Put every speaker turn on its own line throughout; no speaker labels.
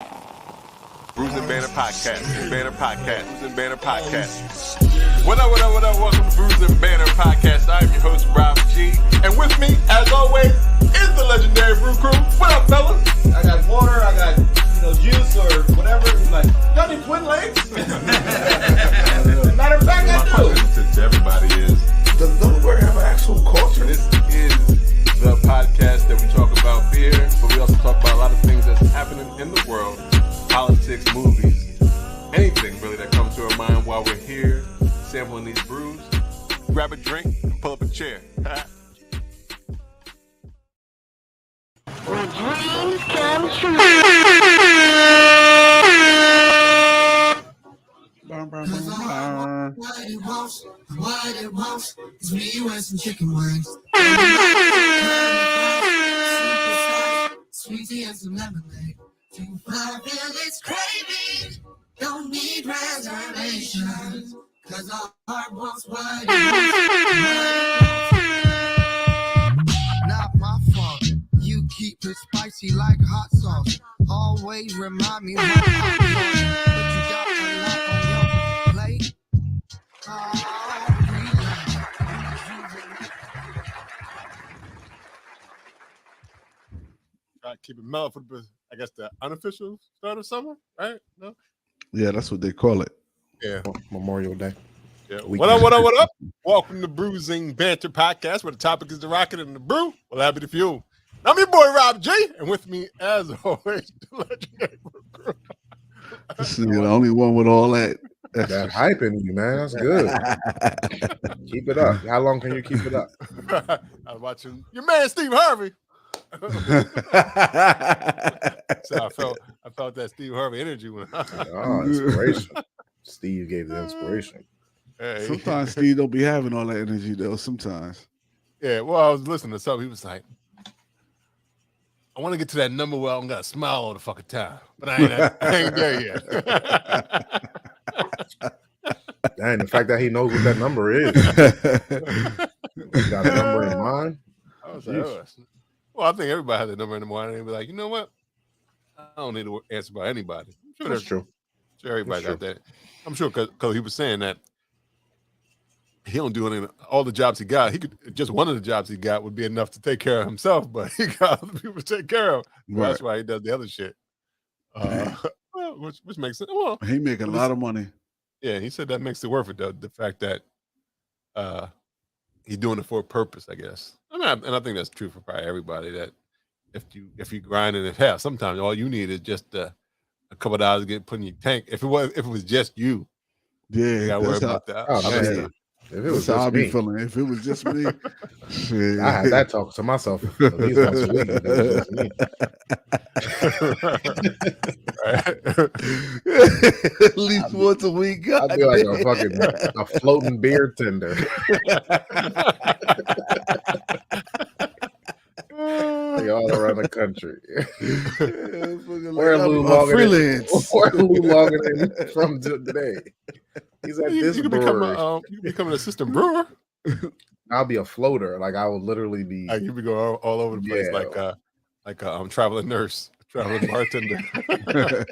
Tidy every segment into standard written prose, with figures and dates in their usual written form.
Brews and Banter Podcast. Banter Podcast. Brews and Banter Podcast. What up, what up, what up? Welcome to Brews and Banter Podcast. I'm your host, Rob G. And with me, as always, is the Legendary Brew Crew. What up, fellas?
I got water, I got, juice or whatever. He's like, y'all need twin legs? Matter of fact, I do.
To everybody is, does Delaware have an actual culture? This is the podcast that we talk about beer, but we also talk about a lot of things that's happening in the world. Politics, movies, anything really that comes to our mind while we're here sampling these brews. Grab a drink and pull up a chair.
Where dreams come true.
What it wants is me and some chicken wings. Sweet tea and some lemonade. To fulfill this craving, don't need reservations, cause our heart wants what it wants. Not my fault, you keep it spicy like hot sauce. Always remind me what hot sauce, but you got a lot on your plate.
Keep it mellow for the, I guess, the unofficial start of summer, right? No?
Yeah, that's what they call it.
Yeah.
Memorial Day.
Yeah. What up, what up, what up? Welcome to Bruising Banter Podcast, where the topic is the rocket and the brew. Well, happy to fuel. I'm your boy, Rob G, and with me, as always, the Legendary Brew Crew.
This is the only one with all that.
That hype in you, man. That's good. Keep it up. How long can you keep it up?
I was watching your man, Steve Harvey. So I felt that Steve Harvey energy when
Inspiration. Steve gave the inspiration.
Hey.
Sometimes Steve don't be having all that energy though. Sometimes.
Yeah, well, I was listening to something. He was like, I want to get to that number where I'm gonna smile all the fucking time, but I ain't there yet.
Dang, the fact that he knows what that number is. He got a number in mind.
I was like, well, I think everybody has a number in the mind, and they be like, you know what? I don't need to answer by anybody. I'm sure
That's true.
Sure, everybody got that. I'm sure because he was saying that he don't do any all the jobs he got. He could just one of the jobs he got would be enough to take care of himself, but he got other people to take care of.
Right.
That's why he does the other shit. Which makes sense. Well,
He make a lot of money.
yeah, he said that makes it worth it though. The fact that he's doing it for a purpose, I guess. I mean, and I think that's true for probably everybody. That if you grind in it, hell, sometimes all you need is just a couple of dollars to get put in your tank. If it was just you,
Yeah,
you gotta worry about that.
Oh,
Yeah.
man. If it was
that's how I
just
be
me,
feeling. If it was just me, shit.
I had that talk to myself at least once a week. If it was just me.
At least once a week.
I'd be like a floating beer tender. Like all around the country. Where Lou logging in from today? He's at this
you can
brewery.
become an assistant brewer.
I'll be a floater. Like I will literally be.
You be going all over the place, like a traveling nurse, traveling bartender,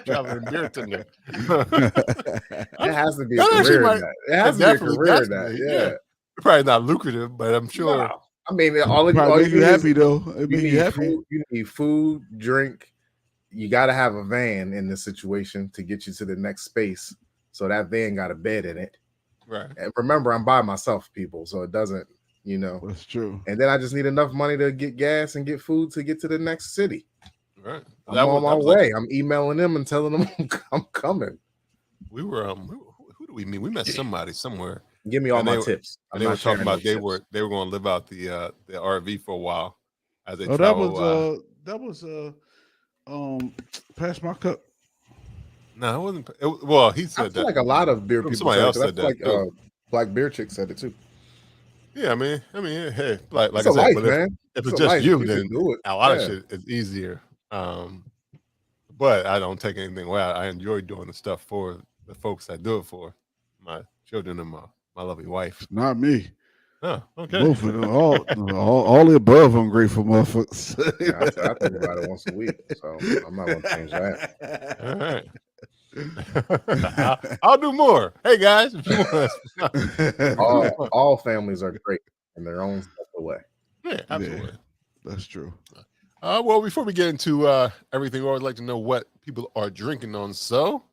traveling beer tender.
It has to be a
That actually
career.
might-
In that. It has to be a
definitely
career.
got
In
to
that.
be,
Yeah.
Probably not lucrative, but I'm sure.
No. I mean, all
Probably make
you
you
need is-
happy though. It
You
make you
need
happy.
food, you need food, drink. You got to have a van in this situation to get you to the next space. So that van got a bed in it.
Right.
And remember, I'm by myself, people. So it doesn't,
That's true.
And then I just need enough money to get gas and get food to get to the next city.
Right.
I'm on my way. I'm emailing them and telling them I'm coming.
We were who do we meet? We met somebody somewhere.
Give me all
And
my
they
tips.
And they were talking about they were going to live out the RV for a while as they
Oh,
travel.
that was Pass My Cup.
No, it wasn't. Well, he
I
said
feel
that.
like a lot of beer people.
Somebody else said that.
Like
too.
Black Beer Chick said it too.
Yeah, I mean, hey, like
It's
I
a
said,
life,
but
man.
if
It's
it's
a
just
life.
you,
You
then
can do it.
a lot of
Yeah.
shit is easier. But I don't take anything away. I enjoy doing the stuff for the folks I do it for, my children and my lovely wife.
Not me.
Oh, okay.
Both of them, all the above ungrateful motherfuckers.
Yeah, I think about it once a week, so I'm not gonna change that.
All right. I'll do more. Hey guys, if you want.
All families are great in their own special way.
Yeah, absolutely.
Yeah, that's true.
Well, before we get into everything, we always like to know what people are drinking on. So,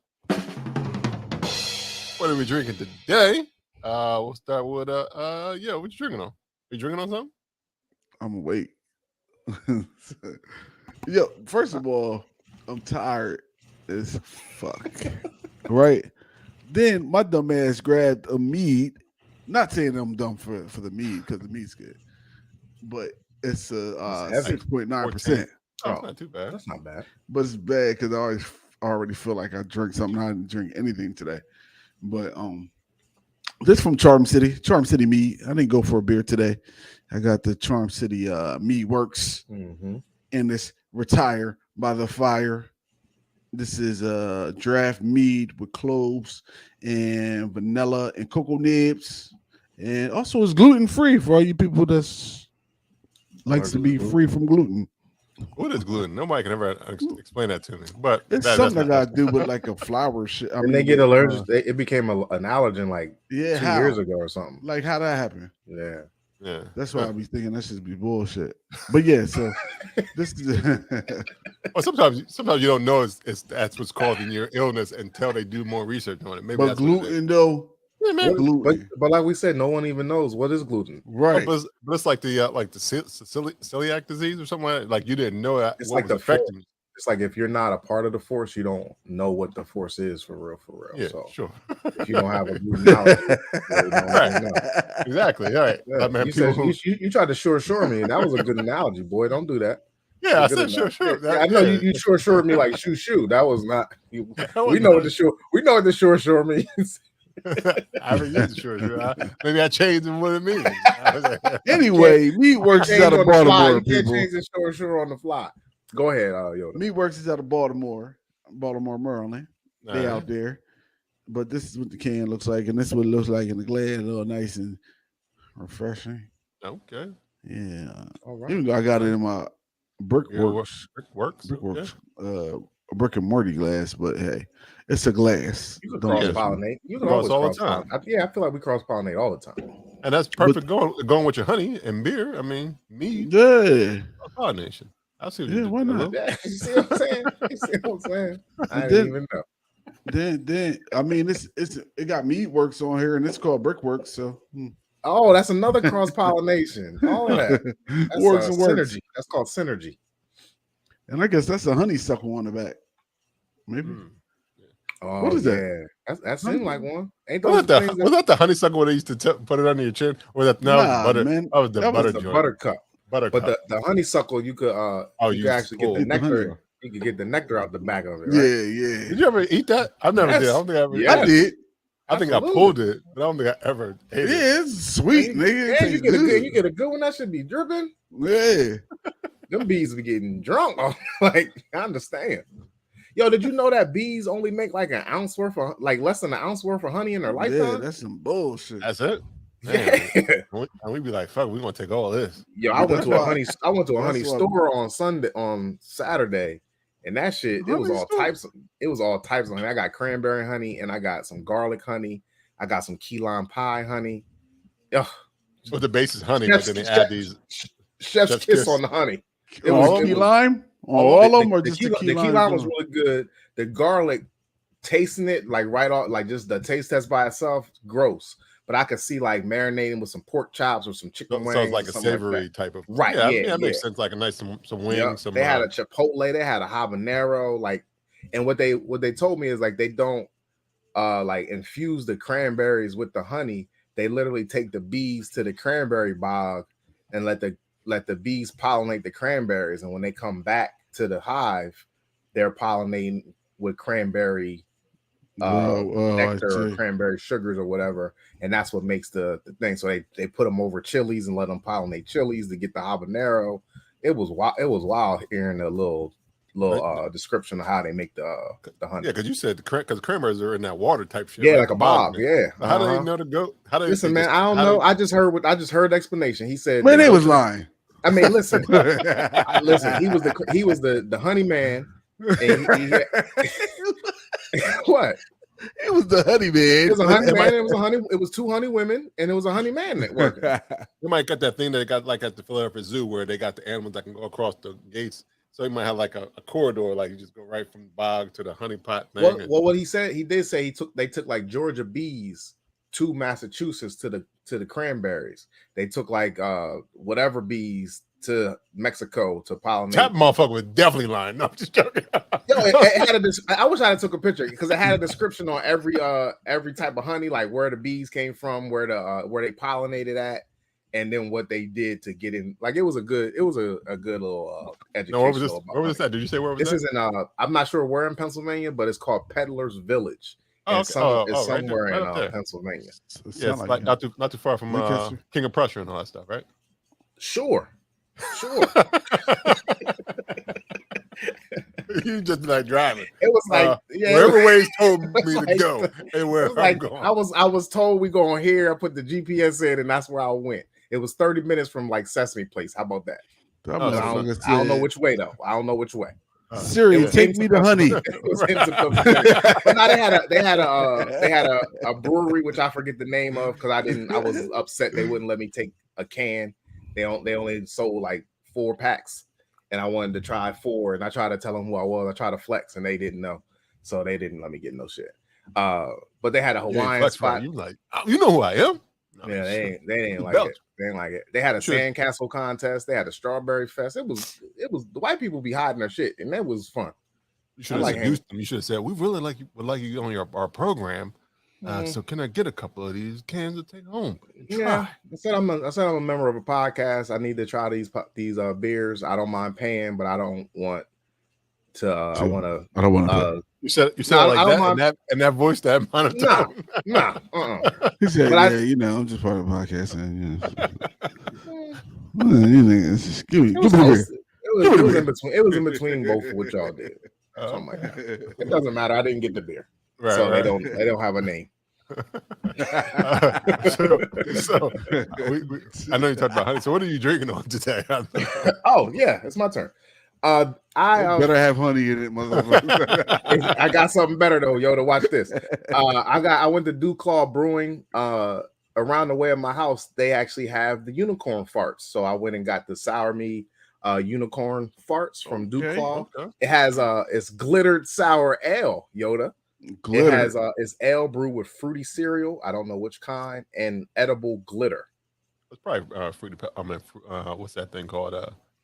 what are we drinking today? We'll start with what you drinking on? Are you drinking on something?
I'm gonna wait. Yo, first of all, I'm tired as fuck. Right? Then my dumb ass grabbed a mead. Not saying I'm dumb for the mead because the mead's good, but it's a 6.9%.
Oh, it's not too bad.
That's not bad.
But it's bad because I already feel like I drank something. I didn't drink anything today. But this from Charm City Mead. I didn't go for a beer today. I got the Charm City Meadworks and this Retire by the Fire. This is a draft mead with cloves and vanilla and cocoa nibs. And also it's gluten-free for all you people that's likes to be free from gluten.
What is gluten? Nobody can ever explain that to me. But
it's something I got to do with like a flour shit.
They get allergic. It became an allergen like 2
how?
years ago or something.
Like how that happened?
Yeah.
That's why I be thinking that should be bullshit. But yeah, so this is
well, sometimes you don't know that's what's causing your illness until they do more research on it. Maybe
but
that's
gluten though.
Yeah, man.
Gluten.
But like we said, no one even knows what is gluten.
Right.
But it's like the celiac disease or something like that. Like you didn't know that.
It's like the affecting. It's like if you're not a part of the force, you don't know what the force is for real.
Yeah,
so
sure.
If you don't have a gluten knowledge,
right. Exactly. All right.
Yeah. You tried to sure me. That was a good analogy, boy. Don't do that.
Yeah, I said sure.
Yeah, I know you sure me like shoo. That was not. We know what the sure means.
I haven't used sure. Maybe I changed what it means.
Anyway, Meadworks is out of Baltimore.
You can't change the sure on the fly. Go ahead, Yoda.
Meadworks is out of Baltimore, Maryland. They out there. But this is what the can looks like, and this is what it looks like in the glass. A little nice and refreshing.
Okay.
Yeah.
All right.
Even though I got it in my Brickworks.
Brickworks.
A brick and Morty glass, but hey, it's a glass.
You can cross-pollinate. You can always
all the time.
I feel like we cross-pollinate all the time.
And that's perfect going with your honey and beer. I mean, mead.
Yeah.
Pollination. I'll see what
you do. Why not?
You see what I'm saying? I didn't even know.
Then I mean it got Meadworks on here and it's called Brickworks. So
oh, that's another cross-pollination. All of that. That's
works.
Synergy. That's called synergy.
And I guess that's a honeysuckle on the back. Maybe.
Oh,
what is that?
That seemed like one. Ain't
was that the honeysuckle where they used to put it under your chin? Or that butter?
Man.
Oh, the butter
the
joint.
buttercup.
But
the honeysuckle, you could you could actually get the nectar. You could get the nectar out the back of it. Right?
Yeah.
Did you ever eat that? I've never did. I don't think I ever.
Yes.
I did.
I think I pulled it, but I don't think I ever ate it.
Yeah, it's sweet, nigga.
Yeah, you get a good one. That should be dripping.
Yeah.
Them bees be getting drunk. Like, I understand. Yo, did you know that bees only make like an ounce worth of, like less than an ounce worth of honey in their lifetime?
Yeah, that's some bullshit.
That's it.
Yeah.
And we'd be like, "Fuck, we gonna take all this."
Yo, I went to a honey store on Saturday, and that shit, it was all types of honey. I got cranberry honey, and I got some garlic honey. I got some key lime pie honey. Ugh.
So the base is honey, but then they add these
chef's kiss on the honey.
It was key lime. All of them, or just the key
lime was really good. The garlic, tasting it like right off, like just the taste test by itself, gross. But I could see like marinating with some pork chops or some chicken wings.
Sounds like a savory type of
right.
Yeah, that makes sense. Like a nice some wings.
They had a chipotle. They had a habanero. Like, and what they told me is like they don't like infuse the cranberries with the honey. They literally take the bees to the cranberry bog and let the bees pollinate the cranberries. And when they come back to the hive, they're pollinating with cranberry nectar or cranberry sugars or whatever, and that's what makes the thing. So they put them over chilies and let them pollinate chilies to get the habanero. It was wild hearing the little little description of how they make the honey.
Yeah, because you said because cranberries are in that water type shit.
Yeah,
right?
like a bog. Yeah.
So how do they know to go? How do they
listen, man? I don't know. I just heard the explanation. He said,
Man, they was lying.
I mean, listen, listen. He was the honey man. And what?
It was the honey man.
It was a honey man. It was 2 honey women, and it was a honey man that worked.
You might got that thing that they got like at the Philadelphia Zoo where they got the animals that can go across the gates. So you might have like a corridor, like you just go right from the bog to the honey pot thing.
Well, what he did say they took like Georgia bees to Massachusetts to the cranberries. They took like whatever bees to Mexico to pollinate.
That motherfucker was definitely lying. No, I'm just joking.
Yo, it had I wish I had took a picture because it had a description on every type of honey, like where the bees came from, where they pollinated at, and then what they did to get in. Like it was a good little education.
No, where was this at? Did you say where was
this?
This
is in I'm not sure where in Pennsylvania, but it's called Peddler's Village.
Oh,
it's
okay.
somewhere
right
in Pennsylvania.
Yeah, it's like not too far from King of Prussia and all that stuff, right?
Sure.
You just like driving.
It was like
wherever ways told me to go and where I'm going.
I was told we going here. I put the GPS in, and that's where I went. It was 30 minutes from like Sesame Place. How about that? I don't know which way though. I don't know which way.
Siri, take me to honey.
But now they had a brewery which I forget the name of because I was upset they wouldn't let me take a can. They only sold like 4 packs, and I wanted to try 4. And I tried to tell them who I was. I tried to flex, and they didn't know, so they didn't let me get no shit. But they had a Hawaiian spot.
You like, you know who I am? No,
yeah, they didn't like it. They didn't like it. They had a sandcastle contest. They had a strawberry fest. It was the white people be hiding their shit, and that was fun.
You should have introduced them. You should have said, "We really would like you on our program. So can I get a couple of these cans to take home?"
Yeah, I said I'm a member of a podcast. I need to try these beers. I don't mind paying, but I don't want to. I don't want to.
You said like that and that voice that monotone.
No.
He said, I'm just part of the podcast, and
it was in between both of what y'all did. Something like that. It doesn't matter. I didn't get the beer, so they don't have a name.
So I know you talked about honey. So what are you drinking on today?
Oh yeah, it's my turn. I
better have honey in it, motherfucker.
I got something better though, yo. To watch this. I went to DuClaw Brewing. Around the way of my house, they actually have the unicorn farts. So I went and got the sour mead unicorn farts from DuClaw. Okay. It has it's glittered sour ale, Yoda. Glitter. It has it's ale brewed with fruity cereal. I don't know which kind, and edible glitter.
It's probably fruity. What's that thing called?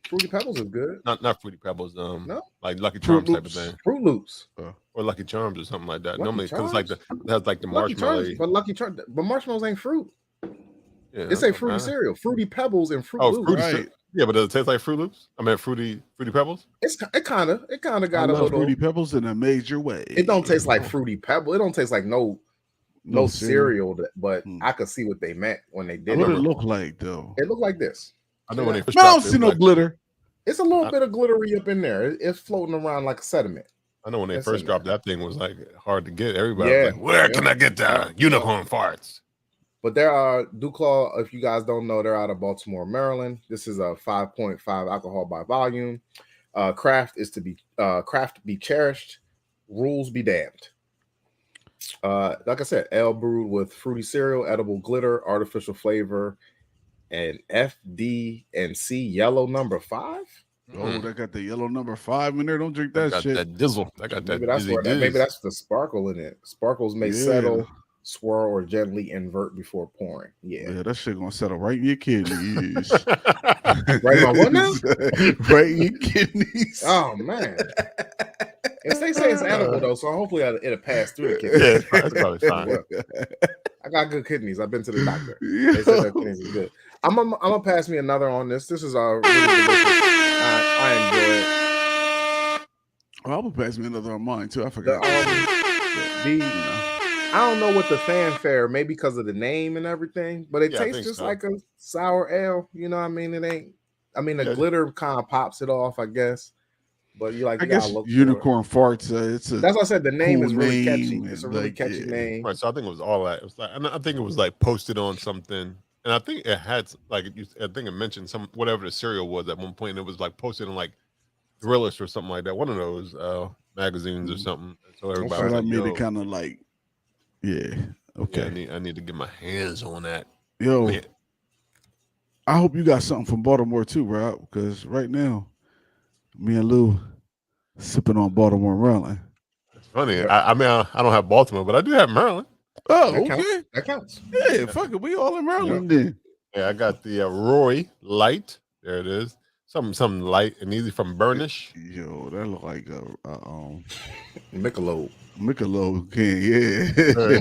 Fruity Pebbles is good.
Not Fruity Pebbles. No, like Lucky
Fruit
Charms
Loops.
type of thing.
Fruit Loops
or Lucky Charms or something like that.
Lucky
Normally, because
Charms?
it's like that's like the marshmallow.
But Lucky Charms, but marshmallows ain't fruit. Yeah, it's a fruity cereal. Fruity Pebbles and Fruit Loops.
Fruity, yeah, but does it taste like Fruit Loops? I mean, Fruity Pebbles.
It kind of got a little
Fruity Pebbles in a major way.
It don't taste like Fruity Pebble. It don't taste like no cereal. But I could see what they meant when they did.
What did it look like though?
It looked like this.
I know when they first.
I don't see no glitter.
It's a little bit of glittery up in there. It's floating around like a sediment.
I know when they first dropped that thing was like hard to get. Everybody was like, where can I get the unicorn farts?
But there are DuClaw, if you guys don't know, they're out of Baltimore, Maryland. This is a 5.5 alcohol by volume. Craft be cherished, rules be damned. Like I said, ale brewed with fruity cereal, edible glitter, artificial flavor, and FD&C yellow number 5.
Oh, they got the yellow number 5 in there. Don't drink that shit.
That dizzle. I got that.
Maybe that's the sparkle in it. Sparkles may settle, swirl, or gently invert before pouring. Yeah,
that shit gonna settle right in your kidneys.
Right in my what now?
Right in your kidneys.
Oh man. And they say it's edible though, so hopefully it'll pass through the kidneys.
Yeah, that's probably fine.
I got good kidneys. I've been to the doctor. They said their kidneys is good. I'm gonna pass me another on this. This is really delicious. I enjoy it.
Oh, I'm gonna pass me another on mine too. I forgot.
I don't know what the fanfare, maybe because of the name and everything, but it tastes just like a sour ale. You know what I mean? It ain't. I mean, the glitter kind of pops it off, I guess. but you like
I
you gotta
guess
look for it.
unicorn farts. It's a
That's what I said. The name
cool
is really catchy.
name
It's a
and,
really
like,
catchy name.
Right, so I think it was all that. It was like, and I think it was like posted on something, and I think it had like I think it mentioned some whatever the cereal was at one point. And it was like posted on like Thrillist or something like that. One of those magazines or something. So everybody
so
was
that
like,
made
"Yo,
it kind of like, yeah, okay.
yeah, I need to get my hands on that."
Yo,
Man,
I hope you got something from Baltimore too, Rob, because right now, me and Lou sipping on Baltimore Maryland.
it's funny. I mean, I don't have Baltimore, but I do have Maryland.
Oh,
That
okay.
counts. That counts.
Yeah, fuck it. We all in Maryland then.
Yeah, I got the Roy Light. There it is. Something light and easy from Burnish.
Yo, that look like a
Michelob.
Michelob can, yeah.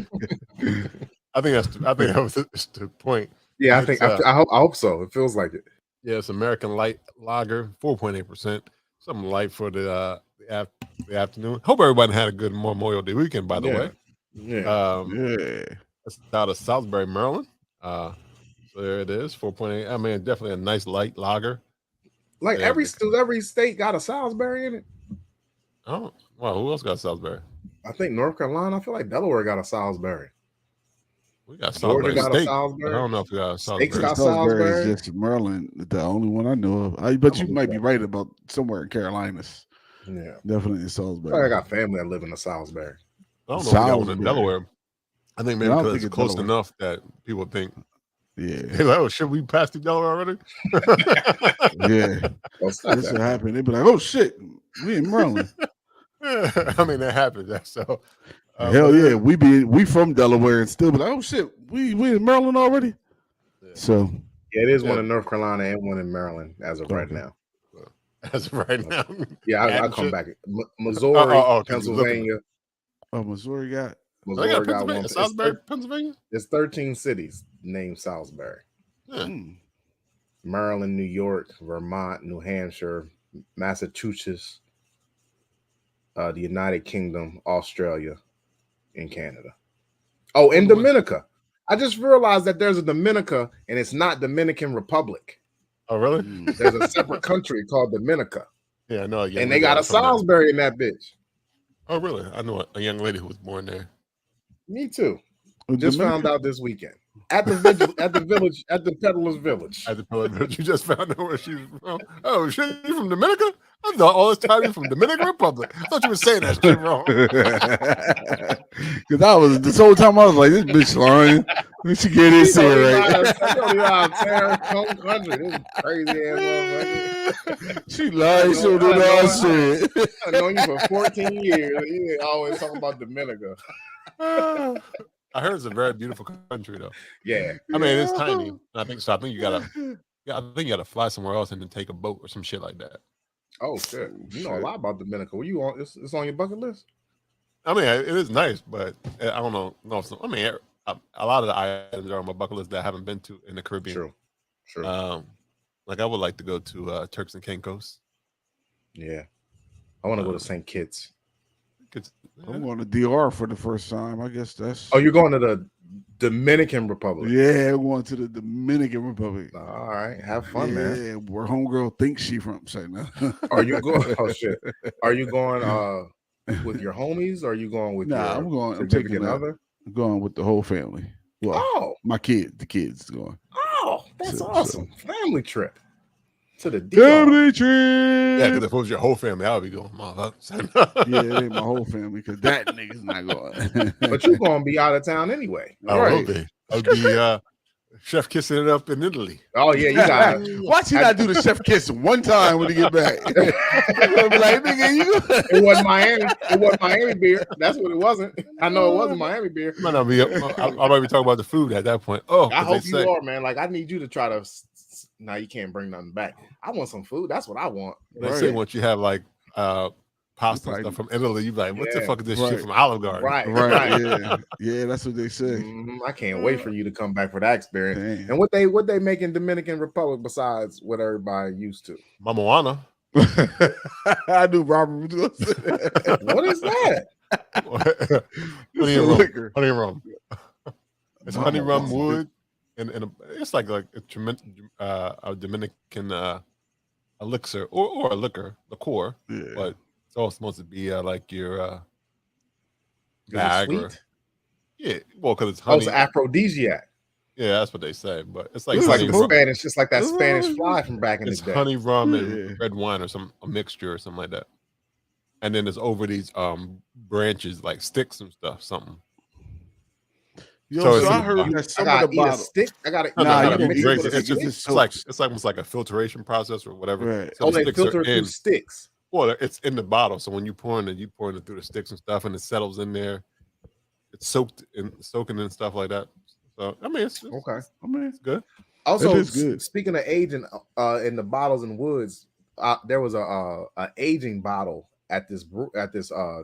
I think that was the point.
Yeah, I
It's,
think I hope so. It feels like it.
Yeah, it's American Light Lager, 4.8%. Something light for the afternoon. Hope everybody had a good Memorial Day weekend, by the way.
Yeah.
Yeah.
It's out of Salisbury, Maryland. So there it is, 4.8. I mean, definitely a nice light lager.
Like
Yeah,
every state got a Salisbury in it.
Oh, wow. Who else got Salisbury?
I think North Carolina. I feel like Delaware got a Salisbury.
We got
Georgia
Salisbury
got a
Steak.
Salisbury.
I don't know if we got
Steaks
Salisbury.
got
Salisbury
Salisbury.
is just Maryland, the only one I know of. But you might be right about somewhere in Carolinas.
Yeah.
Definitely in
I
Salisbury.
got family that live in the Salisbury.
I don't know if we got one in
Salisbury.
Delaware. I think maybe
I don't
because
think
it's
it's
close
Delaware.
enough that people think,
Yeah.
they're like, oh, shit, we passed through Delaware already?
Yeah.
Well, stop
This
that.
will happen. They'd be like, oh shit, we in Maryland.
I mean, that happens. So,
Hell
but
yeah. We from Delaware and still be like, oh shit, we in Maryland already.
Yeah.
So
Yeah, it is one
Yeah.
in North Carolina and one in Maryland as of right
Okay.
now.
as of right now.
Yeah, I'll
Adding
come
shit.
back. Missouri,
Oh, 'cause you
Pennsylvania.
Missouri got
They
Missouri
got
got
Pennsylvania,
one.
Salisbury, Pennsylvania.
It's 13 cities named Salisbury.
Yeah.
Maryland, New York, Vermont, New Hampshire, Massachusetts, the United Kingdom, Australia, and Canada. Oh, and Dominica. I just realized that there's a Dominica and it's not Dominican Republic.
Oh, really?
There's a separate country called Dominica.
Yeah, I know.
And they got a Salisbury in that bitch.
Oh, really? I know a young lady who was born there.
Me too. Just found out this weekend at the village, at the Peddler's Village.
At the Pellet, you just found out where she's from. Oh, shit, you from Dominica? I thought all this time you from Dominican Republic. I thought you were saying that shit wrong.
Because I was this whole time I was like, this bitch lying. Let me get this here right.
You don't even know how to say her home country. This crazy ass motherfucker.
She lied. She don't know that shit.
I've known you for 14 years. And you always talking about Dominica.
I heard it's a very beautiful country, though.
Yeah.
I mean, it's tiny. I think so. I think you gotta fly somewhere else and then take a boat or some shit like that.
Oh shit. You know a lot about Dominica. Were you on? It's on your bucket list.
I mean, it is nice, but I don't know. No, I mean, a lot of the items are on my bucket list that I haven't been to in the Caribbean.
True.
Like I would like to go to Turks and Caicos.
Yeah. I want to go to St. Kitts.
I'm going to DR for the first time. I guess that's.
Oh, you're going to the Dominican Republic?
Yeah, I'm going to the Dominican Republic.
All right, have fun, man.
Yeah, where homegirl thinks she from. Say no.
Are you going? Oh shit. Are you going with your homies? Or are you going with
Nah,
your
I'm going. I'm
significant
taking
other?
I'm going with the whole family. Well,
Oh,
my kids. The kids going.
oh, that's
So-
awesome. Family trip to the DuClaw.
Family trip.
Yeah, because if it was your whole family, I would be going.
Yeah, it ain't my whole family because that nigga's not going.
But you're going to be out of town anyway.
I would be. I'd be chef kissing it up in Italy.
Oh yeah, you got.
Watch you not do the chef kiss one time when he get back. Be like, nigga, you.
It wasn't Miami. It wasn't Miami beer. That's what it wasn't. I know it wasn't Miami beer.
Might not be. I might be talking about the food at that point. Oh,
I hope you are, man. Like I need you to try to. Now you can't bring nothing back. I want some food. That's what I want.
They say once you have like pasta and
Right.
stuff from Italy, you be like, what the
Yeah.
fuck is this
Right.
shit from Olive Garden?
Right,
Right, yeah, yeah, that's what they say.
I can't wait for you to come back for that experience.
Damn.
And what they make in Dominican Republic besides what everybody used to?
Mama Juana.
I knew Robert was gonna say that.
What is that?
honey and rum.
Liquor.
Honey and rum. It's
Mama
honey rum
Juana.
wood, and it's like a Dominican elixir or a liquor, liqueur,
Yeah.
but it's all supposed to be like your
Is it
bag or
sweet?
yeah. Well, because it's
Oh, it's
honey.
an aphrodisiac.
Yeah, that's what they say. But it's like
It's like
honey
the
rum.
Spanish, just like that Spanish fly from back in the
It's
day.
honey rum
Yeah.
and red wine or a mixture or something like that. And then it's over these branches like sticks and stuff, something.
Yo,
So
so,
it's
I
in the
heard
bottle.
that
I
some
gotta
of the
eat a
bottles.
stick. I gotta.
Nah,
I
you
gotta
don't
mix
eat
it
it.
with a
It's
stick.
just
It's almost like a filtration process or whatever.
Right.
So
Oh,
the
they
sticks are
filter it through
in.
sticks.
Well, it's in the bottle. So when you pour it through the sticks and stuff, and it settles in there. It's soaking and stuff like that. So I mean, it's
Okay.
I mean,
it's good.
Also,
is good.
Speaking of aging, in the bottles and woods, there was a aging bottle at this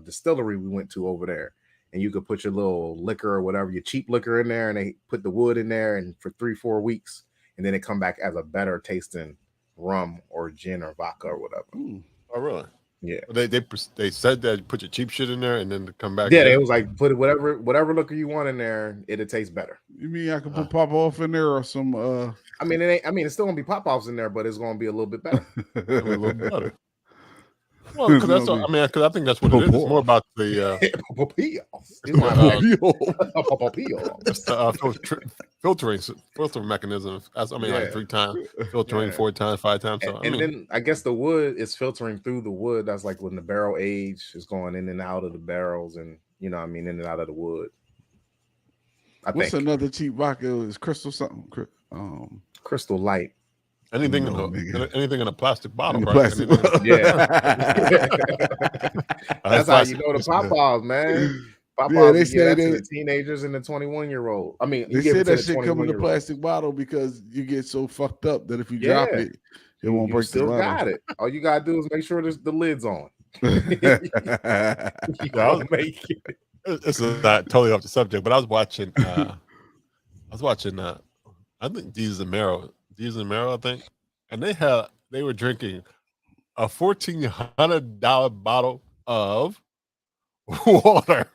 distillery we went to over there, and you could put your little liquor or whatever, your cheap liquor in there, and they put the wood in there, and for 3-4 weeks, and then it come back as a better tasting rum or gin or vodka or whatever.
Oh, really?
Yeah.
They said that you put your cheap shit in there and then come back.
Yeah,
in.
it was like put whatever liquor you want in there, it'll taste better.
you mean I could put pop off in there or some?
I mean, it's still gonna be pop offs in there, but it's gonna be a little bit better.
I mean, a little better. Well, because that's what, I mean, because I think that's what it is. It's more about the filtering mechanism. Like 3 times, filtering 4 times, 5 times. So,
and then I guess the wood is filtering through the wood. That's like when the barrel age is going in and out of the barrels, and in and out of the wood.
What's another cheap vodka? Is Crystal something?
Crystal Light.
Anything in a plastic bottle,
In the
right?
plastic bottle.
Yeah. That's how you know the pop-offs, man.
Yeah, they
Pop-offs,
say
to
they
the teenagers and the 21-year-old. I mean,
they say that shit come in a plastic bottle because you get so fucked up that if you drop it, it won't break the bottle.
Got it. All you gotta do is make sure the lid's on. You
gotta
make it.
This is not totally off the subject, but I was watching. I think Jesus and Mero, I think, and they were drinking a $1,400 bottle of water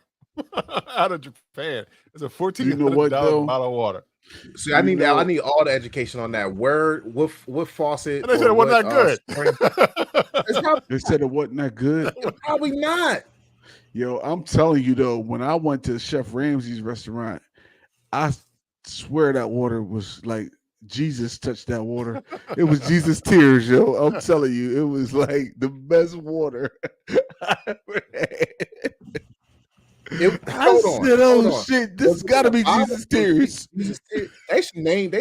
out of Japan. It's a $1,400 bottle of water.
See, I need all the education on that. What faucet?
And they said it wasn't that
good. They said it wasn't that good.
Probably not.
Yo, I'm telling you though, when I went to Chef Ramsay's restaurant, I swear that water was like Jesus touched that water. It was Jesus' tears, yo. I'm telling you, it was like the best water I ever had. Hold on. Shit, this has got to be Jesus' tears.
They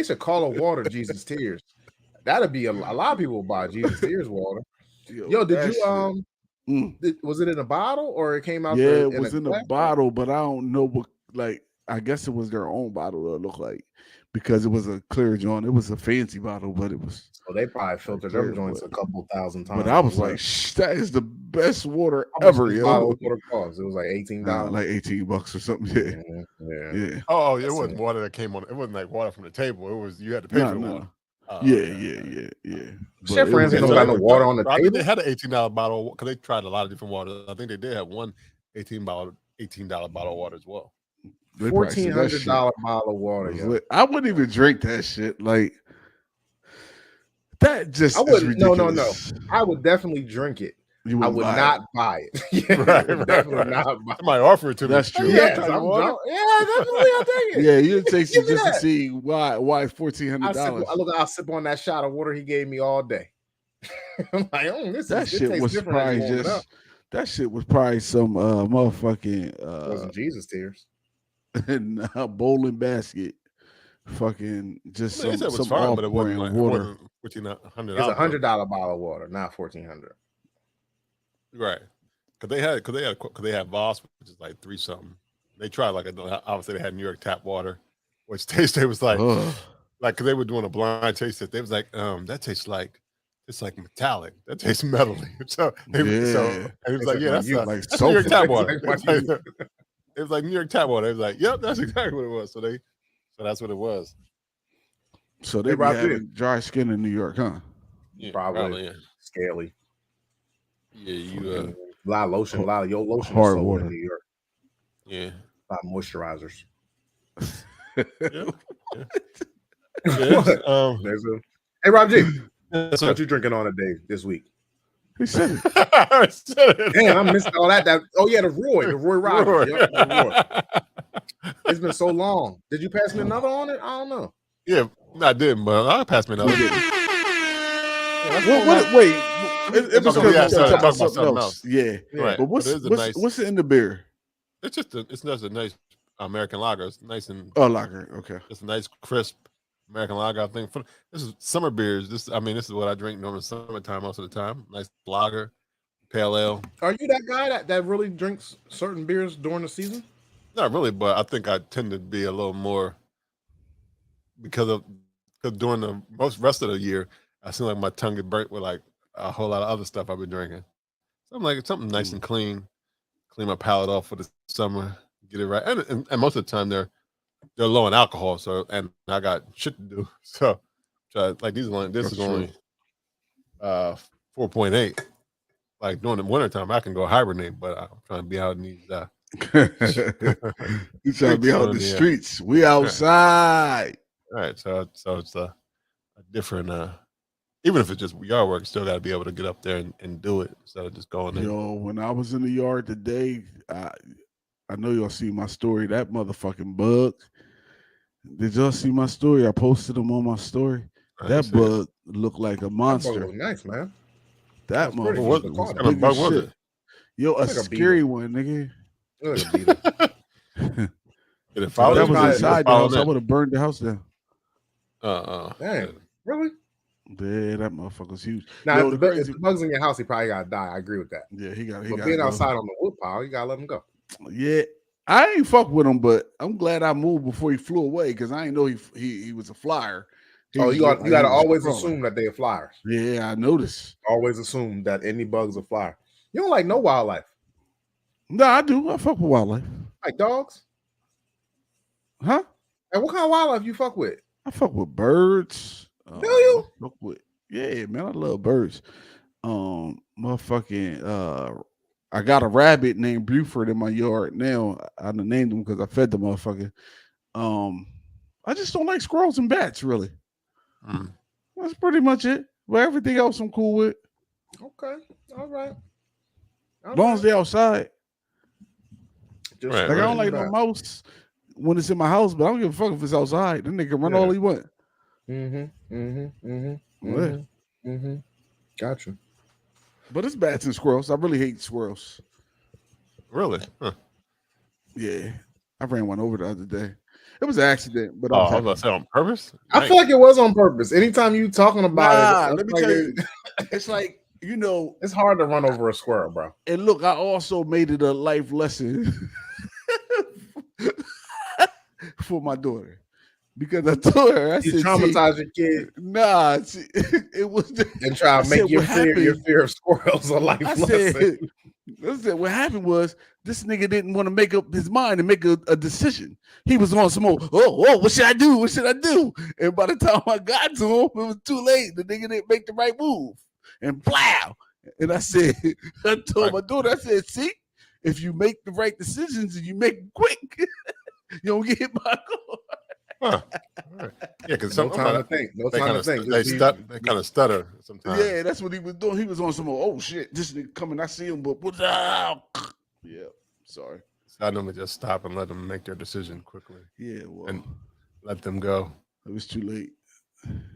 should call a water Jesus' tears. That'd be a lot of people will buy Jesus' tears water. Yo, did you was it in a bottle or it came out?
Yeah, it was in a bottle, but I don't know what. Like, I guess it was their own bottle. It looked like because it was a clear joint. It was a fancy bottle, but it was.
So they probably filtered their joints a couple thousand times.
But I was like, that is the best water ever, yo.
Bottle of water cost? It was like $18,
like $18 or something. Yeah.
Oh, it wasn't water that came on. It wasn't like water from the table. It was you had to pay for the water.
Yeah.
Chef Ramsay don't got no water on the table.
I think they had an $18 bottle because they tried a lot of different waters. I think they did have one $18 bottle of water as well.
$1,400 bottle of water. Yo.
I wouldn't even drink that shit. Like that just
I wouldn't. No.
No.
I would definitely drink it. I would not buy it.
Definitely not buy it. Somebody offer it to me.
That's true.
Yeah, definitely. I'll take it.
Yeah, you taste it just to see why $1,400.
I'll sip on that shot of water he gave me all day. I'm like,
that shit was probably just. That shit was probably some motherfucking
wasn't Jesus tears.
Bowling basket. Fucking just some
fine, but it wasn't like
water.
It's $100 bottle of water, not $1,400.
Right, because they had Voss, which is like 3 something. They tried obviously they had New York tap water, which tasted was like because they were doing a blind taste test. They was like, that tastes like it's like metallic. That tastes metally. So and he was like, yeah, that's New York tap water. It was like New York tap water. It was like, yep, that's exactly what it was. So that's what it was.
So they be having dry skin in New York, huh?
Yeah,
probably yeah. Scaly.
Yeah,
a lot of lotion, a lot of your lotion
hard water
in New York.
Yeah,
a lot of moisturizers.
Yeah.
Hey, Rob G, So what you drinking on a day this week?
He said it.
Damn, I missed all that. The Roy Rogers. Yep, the Roy. It's been so long. Did you pass me another on it? I don't know.
Yeah, I didn't, but I'll pass me another.
Wait, it was
Okay, yeah,
because
sorry,
talking about
talking
something else. Yeah.
Right.
But what's in the beer?
It's just a nice American lager. It's nice and
lager. Okay.
it's a nice crisp American lager. I think this is summer beers. This is what I drink normally summertime most of the time. Nice lager, pale ale.
Are you that guy that really drinks certain beers during the season?
Not really, but I think I tend to be a little more because during the rest of the year, I seem like my tongue get burnt with like a whole lot of other stuff I've been drinking. So I'm like something nice and clean my palate off for the summer, get it right. And most of the time they're low in alcohol, so and I got shit to do. So like this is only 4.8. Like during the wintertime, I can go hibernate, but I'm trying to be out in these
you trying to be out in the streets. We outside.
All right, so it's a different even if it's just yard work, still got to be able to get up there and do it instead of just going in.
Yo, when I was in the yard today, I know y'all see my story. That motherfucking bug. Did y'all see my story? I posted them on my story. That bug looked like a monster.
That bug was nice, man.
That motherfucker
what kind of bug was it?
Yo, a scary one, nigga.
If
that was inside the house, I would have burned the house down.
Dang, really?
Yeah, that motherfucker's huge.
Now, if the bug's in your house, he probably gotta die. I agree with that.
Yeah, he got.
But being outside on the wood pile, you gotta let him go.
Yeah, I ain't fuck with him, but I'm glad I moved before he flew away because I didn't know he was a flyer.
You gotta always assume that they're flyers.
Yeah, I noticed.
Always assume that any bug's a flyer. You don't like no wildlife.
No, I do. I fuck with wildlife.
Like dogs?
Huh?
And what kind of wildlife you fuck with?
I fuck with birds.
Do you?
Yeah, man, I love birds. Motherfucking I got a rabbit named Buford in my yard now. I done named him because I fed the motherfucker. I just don't like squirrels and bats, really. That's pretty much it. But everything else I'm cool with.
Okay. All right.
As long as they're outside.
I
don't like no mouse when it's in my house, but I don't give a fuck if it's outside. Then they can run all he want.
Gotcha.
But it's bats and squirrels. I really hate squirrels.
Really? Huh.
Yeah. I ran one over the other day. It was an accident, but
I was about to say on purpose.
I feel like it was on purpose. Anytime you talking about it,
let me tell you, it's like, you know,
it's hard to run over a squirrel, bro.
And look, I also made it a life lesson for my daughter. Because I told her, I said,
traumatize your kid.
Nah, it was
and try to make your fear of squirrels a life lesson.
I said, what happened was this nigga didn't want to make up his mind and make a decision. He was on some more, what should I do? What should I do? And by the time I got to him, it was too late. The nigga didn't make the right move. And blah. And I told my daughter, I said, see, if you make the right decisions and you make them quick, you don't get hit by a car.
Huh. Right. Yeah, because
no time to think.
They kind of stutter sometimes.
Yeah, that's what he was doing. He was on some oh shit, this nigga coming. I see him, but what's up? Yeah, sorry.
So I normally just stop and let them make their decision quickly.
Yeah, well,
and let them go.
It was too late.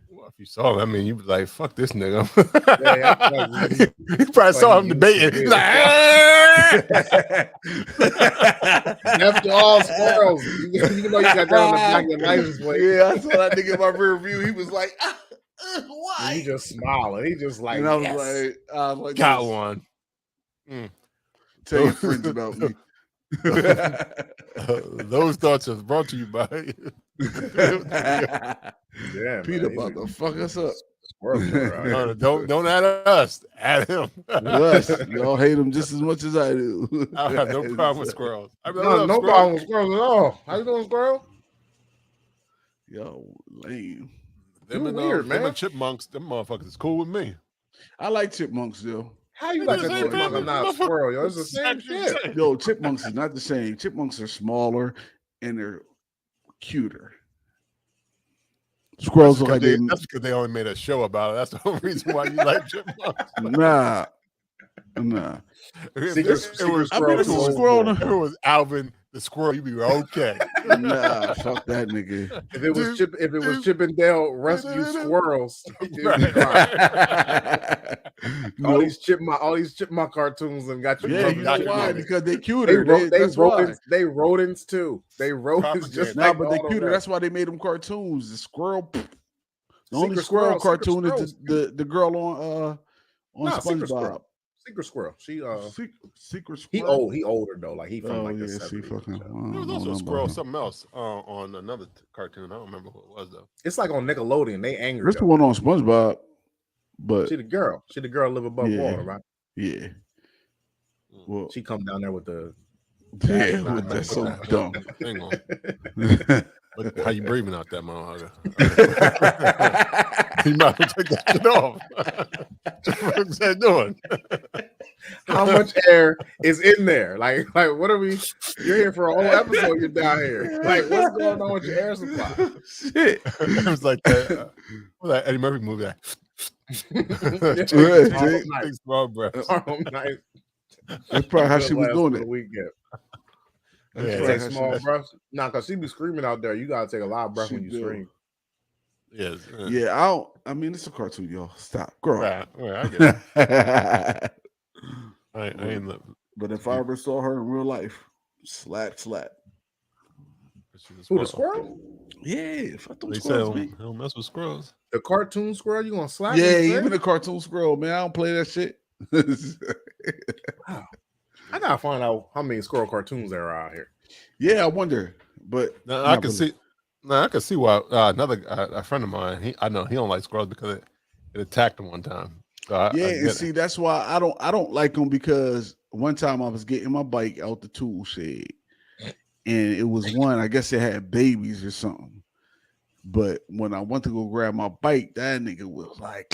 Well, if you saw him, I mean, you was like, "Fuck this nigga."
You
probably saw him debating. He's like,
after all squirrels, you know you got that on the back of your license plate.
Yeah, I saw that nigga in my rear view. He was like, "Why?"
And he just smiling. He just like,
and I was like,
got one.
Tell your friends about me.
Those thoughts are brought to you by
Peter about to fuck us up.
Don't add us, add him.
Us. Y'all hate him just as much as I do.
I have no problem with squirrels.
No problem with squirrels at all. How you doing, squirrel?
Yo, lame.
Them and weird, man. Them and chipmunks, them motherfuckers is cool with me.
I like chipmunks, though.
How you like a chipmunk? I'm not a squirrel, yo. It's the same shit.
Yo, chipmunks is not the same. Chipmunks are smaller and they're cuter. Squirrels look like they.
That's because they only made a show about it. That's the whole reason why you like chipmunks.
Nah.
Secret
Squirrel.
If it was Alvin the squirrel, you'd be okay.
Nah, fuck that nigga.
If it was Chip and Dale rescue squirrels, all these chipmunk cartoons and got you.
Yeah, you know why? Because they cuter.
They rodents too. They rodents just
but they cuter. That's why they made them cartoons. The squirrel. The only squirrel cartoon is the girl on SpongeBob.
Secret Squirrel.
Secret Squirrel.
He older though. Like he from the 70s.
There was also a squirrel, something else on another cartoon. I don't remember what it was though.
It's like on Nickelodeon. They angry.
That's the one on SpongeBob. But
she the girl. She the girl live above water, right?
Yeah.
Well, she come down there with the.
Yeah, that's so dumb.
Hang on. How you breathing out that motherfucker? You might have to take that shit off. What's that doing?
How much air is in there? Like what are we? You're here for a whole episode. You're down here. Like, what's going on with your air supply?
Shit.
It was like that. That Eddie Murphy movie.
That's probably how she was doing it.
Take small breaths. Nah, because she be screaming out there. You gotta take a lot of breath when you scream.
Yes.
Yeah, I mean, it's a cartoon, y'all. Stop. Girl.
Right, I get it. I ain't
but if I ever saw her in real life, slap.
Who, the squirrel?
Yeah, fuck those
they
squirrels,
say don't mess with squirrels.
The cartoon squirrel, you gonna slap?
Yeah, even the cartoon squirrel, man. I don't play that shit.
Wow. I gotta find out how many squirrel cartoons there are out here.
Yeah, I wonder. But
I can see why a friend of mine. I know he don't like squirrels because it attacked him one time. So
see, that's why I don't like them, because one time I was getting my bike out the tool shed, and it was one. I guess it had babies or something. But when I went to go grab my bike, that nigga was like,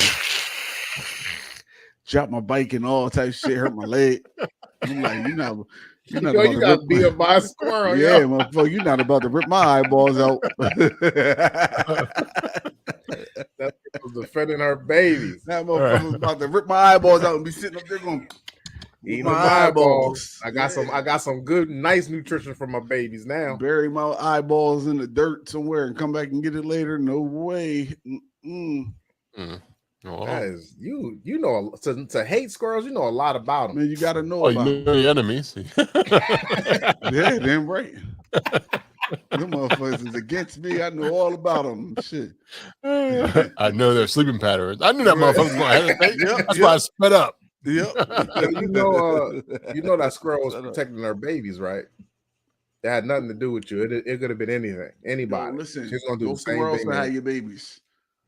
dropped my bike and all types of shit, hurt my leg. I'm like, you got beat up by a squirrel. Yeah, motherfucker, you're not about to rip my eyeballs out.
That was defending her babies.
That motherfucker was about to rip my eyeballs out and be sitting up there going,
eating my eyeballs. I got some good, nice nutrition for my babies now.
Bury my eyeballs in the dirt somewhere and come back and get it later. No way.
Oh. That is, you know, to hate squirrels, you know a lot about them.
Man, you got to know about
you know your enemies.
Yeah, damn right. Them motherfuckers is against me. I know all about them. Shit.
I know their sleeping patterns. I knew that motherfucker was going to hesitate. That's why I sped up.
Yep. you know that squirrel was protecting her babies, right? That had nothing to do with you. It could have been anything, anybody.
Yo, listen,
she's gonna do
go
the same
somewhere else
thing.
and have your babies.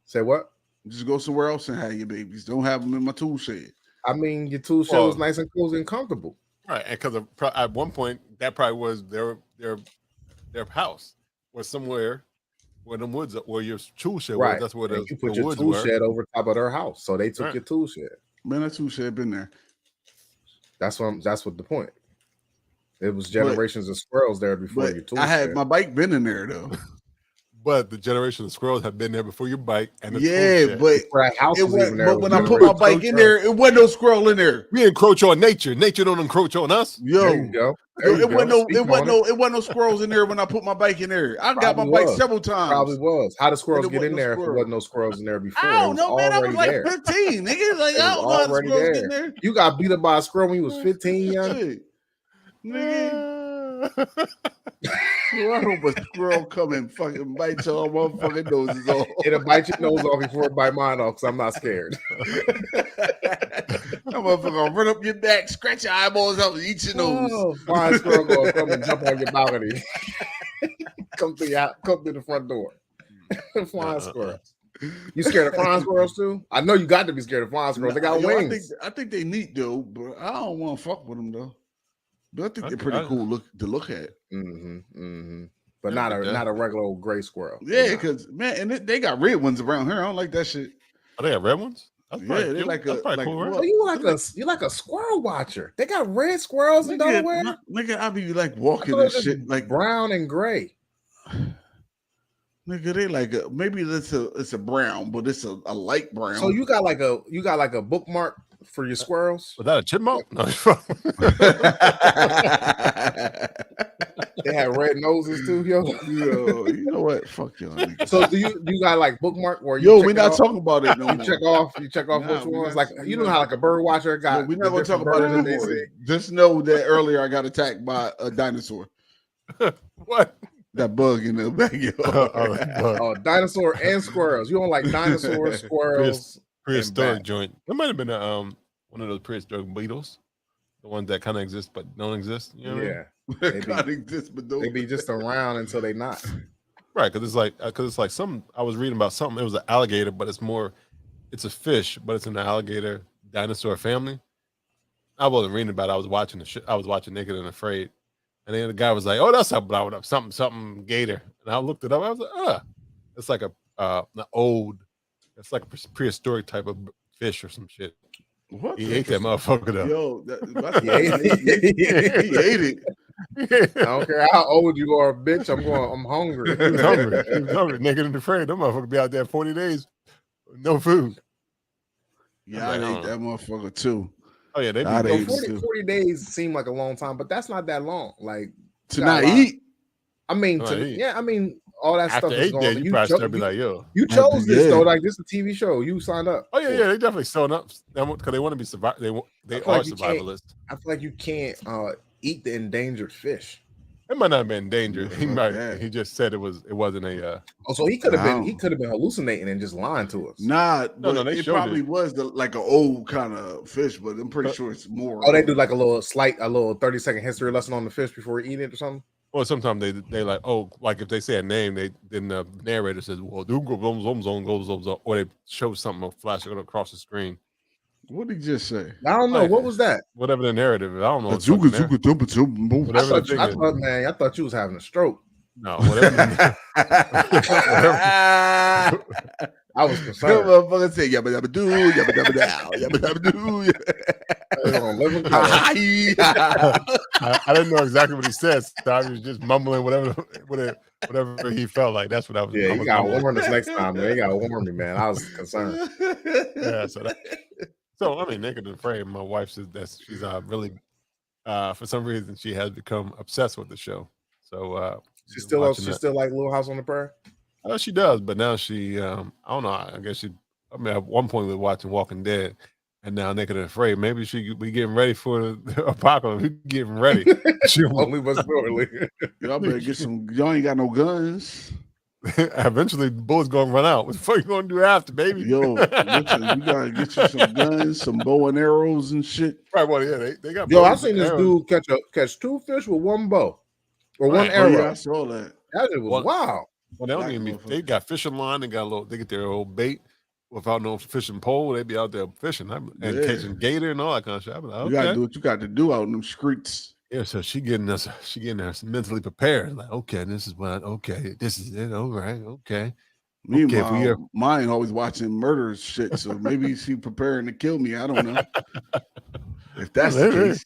Say what?
Just go somewhere else and have your babies. Don't have them in my tool shed.
I mean, your tool shed was nice and cozy and comfortable.
Right, and because at one point that probably was their house was somewhere where them woods, where your tool shed was. That's where
you put your tool shed over top of their house, so they took your tool shed.
Man, that tool shed been there.
That's what the point. It was generations of squirrels there before your tool shed.
I had my bike been in there though.
But the generation of squirrels have been there before your bike and
but when I put my bike in there, it wasn't no squirrel in there.
We encroach on nature. Nature don't encroach on us.
There you go.
It wasn't no squirrels in there when I put my bike in there. I got my bike several times.
Probably was. How did squirrels get in there if there wasn't no squirrels in there before?
I don't know, man. I was like 15, nigga. Like, I don't know how squirrels get in there.
You got beat up by a squirrel when you was 15, young
nigga. I hope a squirrel come and fucking bite your motherfucking noses off.
It'll bite your nose off before it bite mine off, because I'm not scared.
That motherfucker gonna run up your back, scratch your eyeballs out, and eat your nose.
Flying squirrel gonna come and jump on your balcony. come through the front door. Flying squirrels. You scared of flying squirrels too? I know you got to be scared of flying squirrels. They got wings.
I think they neat though, but I don't want to fuck with them though. But I think they're pretty cool to look at.
But not a regular old gray squirrel.
Yeah, because man, and they got red ones around here. I don't like that shit.
Oh, they got red ones?
They're like a cool, right?
Well, you like a squirrel watcher. They got red squirrels in Delaware.
Nigga, I be like walking and shit like
brown and gray.
Nigga, Nigga, they like maybe it's a brown, but it's a light brown.
So you got like a bookmark for your squirrels?
Was that a chipmunk? No.
They have red noses too, yo.
Yo, you know what? Fuck y'all niggas.
So do you got like bookmark where you?
Yo, we're not talking about it no
You
more.
check off which ones. Like you know how like a bird watcher got.
Yo, we're not gonna talk about it anymore. Just know that earlier I got attacked by a dinosaur.
What?
That bug in the backyard.
Oh, dinosaur and squirrels. You don't like dinosaurs, squirrels,
prehistoric joint. It might have been one of those prehistoric beetles, the ones that kind of exist but don't exist. You know what I mean?
They exist, but
They be just around until they not.
Right, because it's like some. I was reading about something. It was an alligator, but it's a fish, but it's an alligator dinosaur family. I wasn't reading about it. I was watching I was watching Naked and Afraid. And then the guy was like, "Oh, that's something gator." And I looked it up. I was like, it's like it's like a prehistoric type of fish or some shit."
What?
He ate that motherfucker though.
Yo,
He ate it. I don't care how old you are, bitch. I'm hungry.
He was hungry. Naked and Afraid. Them motherfucker be out there 40 days, with no food.
Yeah, I ate that motherfucker too.
Oh yeah, they
be
40 days seem like a long time, but that's not that long. Like
to not eat.
I mean, all that
After
stuff is
8
going.
days, you probably start to be like, yo.
You chose this though, like this is a TV show. You signed up.
Oh yeah, they definitely showing up because they want to be They are survivalists.
I feel like you can't eat the endangered fish.
It might not have been endangered. He just said it wasn't a.
So he could have been hallucinating and just lying to us.
Nah,
no,
it probably was like an old kind of fish, but I'm pretty sure it's more.
Oh, they do like a little 30-second history lesson on the fish before you eat it or something.
Well, sometimes they like, like if they say a name, then the narrator says, "Well, or they show something flashing across the screen."
What did he just say?
I don't know. What was that?
Whatever the narrative is, I don't know.
I thought you was having a stroke.
No, whatever.
I was concerned.
Motherfucker say yabba dabba doo, yabba dabba dow, yabba dabba doo.
I didn't know exactly what he said. So I was just mumbling whatever he felt like. That's what I was.
Yeah, you got to warn us next time, man. You got to warn me, man. I was concerned.
Yeah, so I mean, Naked and Afraid. My wife says that she's really, for some reason, she has become obsessed with the show. So
she's still like Little House on the Prairie.
She does, but now she, I don't know. I guess at one point we were watching Walking Dead, and now Naked and Afraid. Maybe she be getting ready for the apocalypse. We getting ready.
Only but surely.
Y'all better get some. Y'all ain't got no guns.
Eventually, the bullets gonna run out. What the fuck you gonna do after, baby?
Yo, listen, you gotta get you some guns, some bow and arrows and shit.
Right, well, yeah, they got.
Yo, I seen this dude catch 2 fish with 1 bow or 1 arrow.
Yeah, I saw that.
That was wow.
Well, they don't even they got fishing line. They get their old bait without no fishing pole. They be out there fishing and catching gator and all that kind of shit. Like,
you gotta do what you got to do out in them streets.
Yeah, so she getting us mentally prepared. Like, okay, this is it. All right, okay.
Meanwhile, mine always watching murder shit, so maybe she preparing to kill me. I don't know. If that's the case.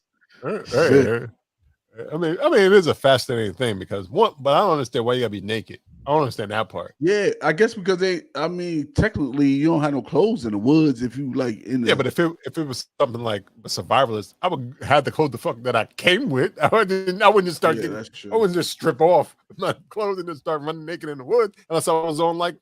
I mean, it is a fascinating thing because but I don't understand why you gotta be naked. I don't understand that part.
Yeah, I guess because technically you don't have no clothes in the woods if you like in the.
Yeah, but if it was something like a survivalist, I would have the clothes the fuck that I came with. I wouldn't just start I wouldn't just strip off my clothes and just start running naked in the woods unless I was on like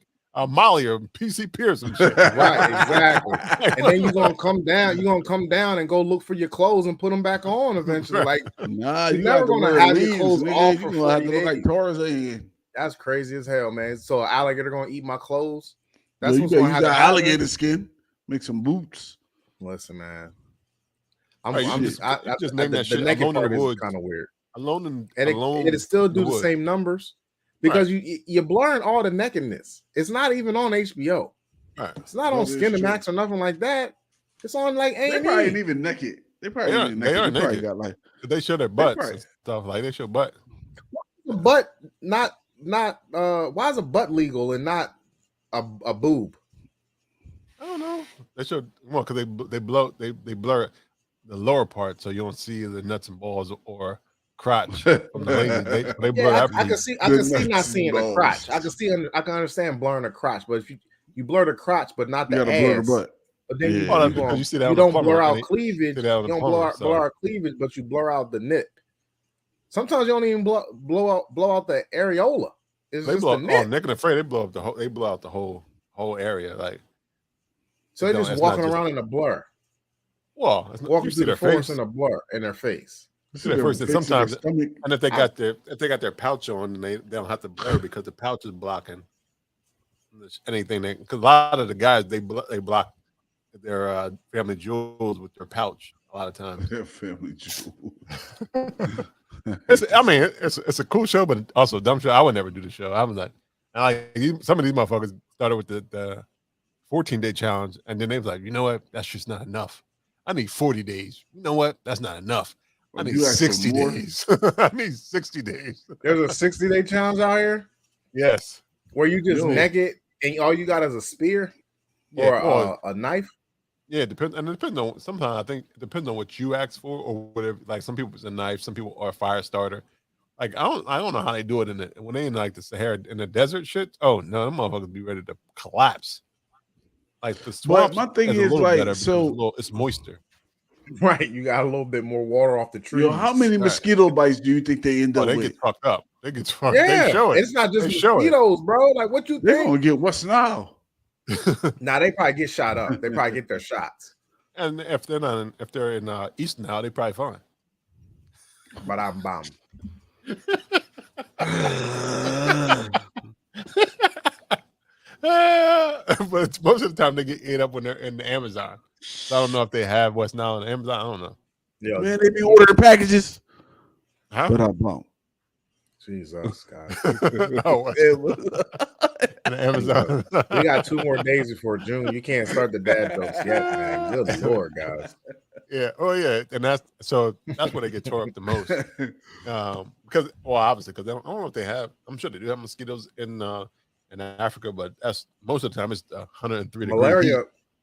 Molly or PC Pierce and shit.
Right, exactly. And then you're gonna come down and go look for your clothes and put them back on eventually. Like,
nah,
you're never gonna have your clothes off for 40
have to look
days.
like Tarzan.
That's crazy as hell, man. So an alligator gonna eat my clothes? That's
what's gonna happen. Alligator skin, make some boots.
Listen, man.
Just name that shit.
The naked part is kind of weird.
It
still do the same numbers because you're blurring all the nakedness. It's not even on HBO.
Right.
It's not on Skinemax or nothing like that. It's on like A&E.
They probably ain't even naked. They are naked.
Got like they show their butts and stuff. Like they show butt.
But not why is a butt legal and not a boob?
I don't know. They show because they blur the lower part so you don't see the nuts and balls or crotch from the ladies. They blur
Yeah,
that.
I can see not seeing the crotch. I can understand blurring the crotch, but if you blur the crotch, but not
You
the
gotta blur the
ass.
butt.
But then
Yeah.
You see that
you
on the
don't
plumber,
blur out
and
cleavage.
see
You
that on the
don't
plumber,
blur out cleavage, but you blur out the nip. Sometimes you don't even blow out the areola. It's
They
just
blow
the nip.
Nick and Afraid. They blow out the whole area. Like,
So they're just walking around in a blur.
Well,
Walking
you
through
see
the
their
forest
face
in a blur in their face.
You see their face, and sometimes, and if they got their pouch on, they don't have to blur because the pouch is blocking anything. Because a lot of the guys they block their family jewels with their pouch a lot of times.
Their family jewels.
It's a cool show, but also a dumb show. I would never do the show. I was like, some of these motherfuckers started with the 14-day challenge, and then they was like, you know what? That's just not enough. I need 40 days. You know what? That's not enough. I need 60 days. I need 60 days.
There's a 60-day challenge out here?
Yes.
Where you just naked and all you got is a spear or a knife?
Yeah, it depends. And it depends on, sometimes I think it depends on what you ask for or whatever. Like some people it's a knife, some people are a fire starter. Like I don't know how they do it when they in like the Sahara in the desert shit. Oh no, them motherfuckers be ready to collapse. Like the swamps.
But my thing is like,
it's moisture.
Right, you got a little bit more water off the trees.
Yo, how many mosquito bites do you think they end up with?
They get fucked up. They get fucked.
Yeah,
they show it.
It's not just mosquitoes, bro. Like what you think?
They're gonna get what's now?
Nah, they probably get shot up. They probably get their shots.
And if they're in East now, they probably fine.
But I'm bomb.
But most of the time they get ate up when they're in the Amazon. So I don't know if they have West Nile and Amazon. I don't know.
Yeah,
man, they be ordering packages.
Huh?
But I won't.
Jesus, God.
And Amazon.
We got 2 more days before June. You can't start the dad jokes yet, man. Good Lord, guys.
Yeah. Oh, yeah. And that's where they get tore up the most. Because obviously, because I don't know if they have. I'm sure they do have mosquitoes in Africa, but that's most of the time it's 103 degrees.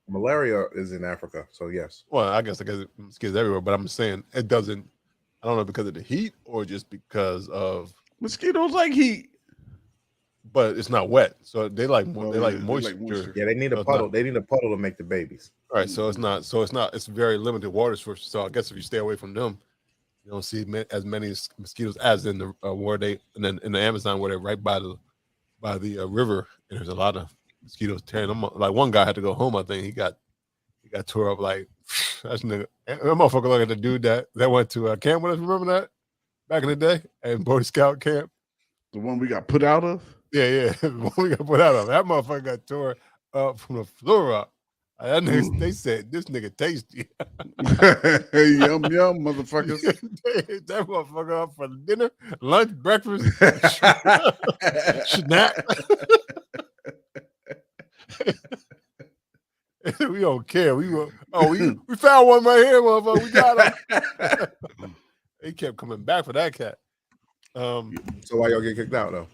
Malaria is in Africa, so yes.
Well, I guess mosquitoes everywhere, but I'm saying it doesn't. I don't know because of the heat or just because of
mosquitoes like heat.
But it's not wet, so they like moisture.
Yeah, they need a puddle. They need a puddle to make the babies.
All right, so it's not. It's very limited water source. So I guess if you stay away from them, you don't see as many mosquitoes as in the where they and then in the Amazon where they're right by the river. And there's a lot of mosquitoes tearing them up. Like one guy had to go home. I think he got tore up. Like that's nigga. That motherfucker look at the dude that went to camp with us. Remember that back in the day and Boy Scout camp.
The one we got put out of.
Yeah, the one we got put out of. That motherfucker got tore up from the floor up. That nigga, they said this nigga tasty.
Yum yum, motherfuckers.
That motherfucker up for dinner, lunch, breakfast, snack. We don't care. We found one right here, motherfucker. We got him. He kept coming back for that cat.
So why y'all get kicked out though?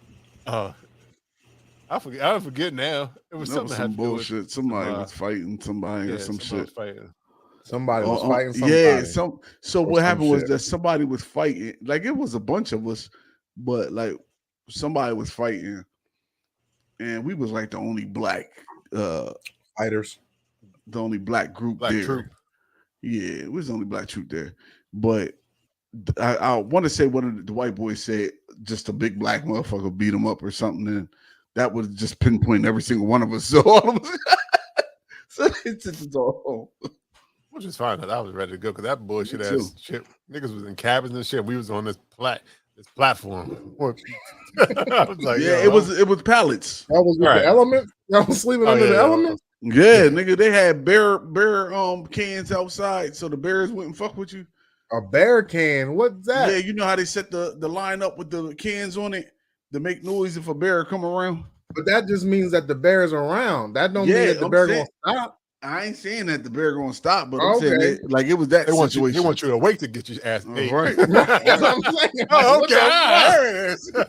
I forget now. It was something
some bullshit. Somebody was fighting somebody or some shit.
Somebody was fighting somebody.
Yeah, so what happened was that somebody was fighting. Like it was a bunch of us, but like somebody was fighting, and we was like the only black
fighters,
the only black group there.
Troop.
Yeah, it was the only black troop there. But I want to say one of the white boys said just a big black motherfucker beat him up or something, and that would just pinpoint every single one of us. So all of us, so it's all home.
Which is fine. I was ready to go because that bullshit ass shit. Niggas was in cabins and shit. We was on this platform. I was like,
yeah, it was pallets.
That was with the element. Y'all was sleeping under the element.
Yeah, nigga, they had bear cans outside, so the bears wouldn't fuck with you.
A bear can? What's that?
Yeah, you know how they set the line up with the cans on it to make noise if a bear come around.
But that just means that the bear's around. That don't mean that the bear gonna stop.
I ain't saying that the bear gonna stop, but I'm saying that, like it was that situation.
They want you to awake to get your ass ate.
Right.
That's what I'm saying.
Oh, okay. There it is.
The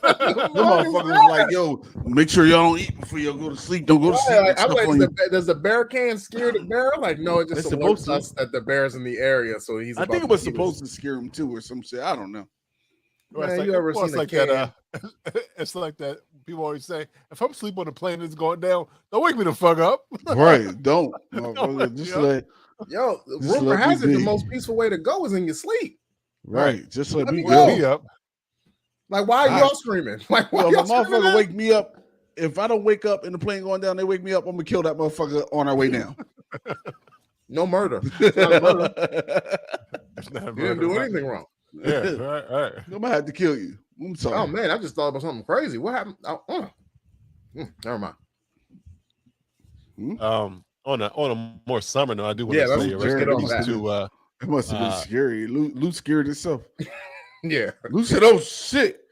motherfucker was like, yo, make sure y'all don't eat before y'all go to sleep. Don't go to sleep.
I'm like, does the bear can scare the bear? I'm like, no, it just alerts us that the bear's in the area. So I
think it was supposed to scare him too or some shit. I don't know.
Man,
it's like,
you ever
well,
seen a
like
can?
that? It's like that. People always say, if I'm sleeping on a plane and it's going down, don't wake me the fuck up.
Right. Don't.
wake
Just
me up.
Yo,
Just
rumor
let me
has it the
be.
most peaceful way to go is in your sleep.
Right. Just let me
me
go.
go.
Me up.
Like, why are y'all screaming? Like, why
Yo, my
y'all screaming?
motherfucker wake me up. If I don't wake up and the plane going down, they wake me up. I'm gonna kill that motherfucker on our way down.
No murder. It's not a murder.
It's not a
You didn't do anything wrong.
Yeah, right.
I'm gonna have to kill you. I'm sorry.
Oh man, I just thought about something crazy. What happened? Never mind.
On a more summer note, I do want
Yeah,
to say
let's get on that.
to
It must have been scary. Lou scared himself.
Yeah,
Lou said, "Oh shit."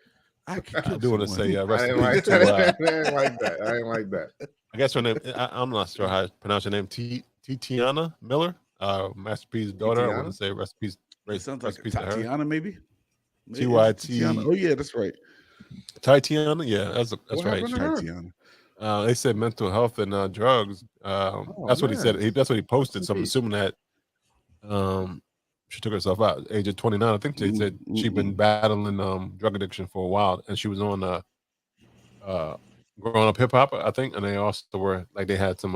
I
do want to say
I
rest
ain't
in
like
peace
that.
to,
I ain't like that. I ain't like that.
I guess her name. I'm not sure how to pronounce her name. Tatiana Miller, Master P's daughter. I want to say rest in peace.
It sounds like
peace to her.
Tatiana, maybe.
TYT.
Oh yeah, that's right.
Tatiana, yeah, that's
What
right.
happened to her?
Tatiana.
They said mental health and drugs. That's what he said. That's what he posted. So I'm assuming that she took herself out at the age of 29. I think they said she'd been battling drug addiction for a while, and she was on growing up hip hop, I think, and they also were like they had some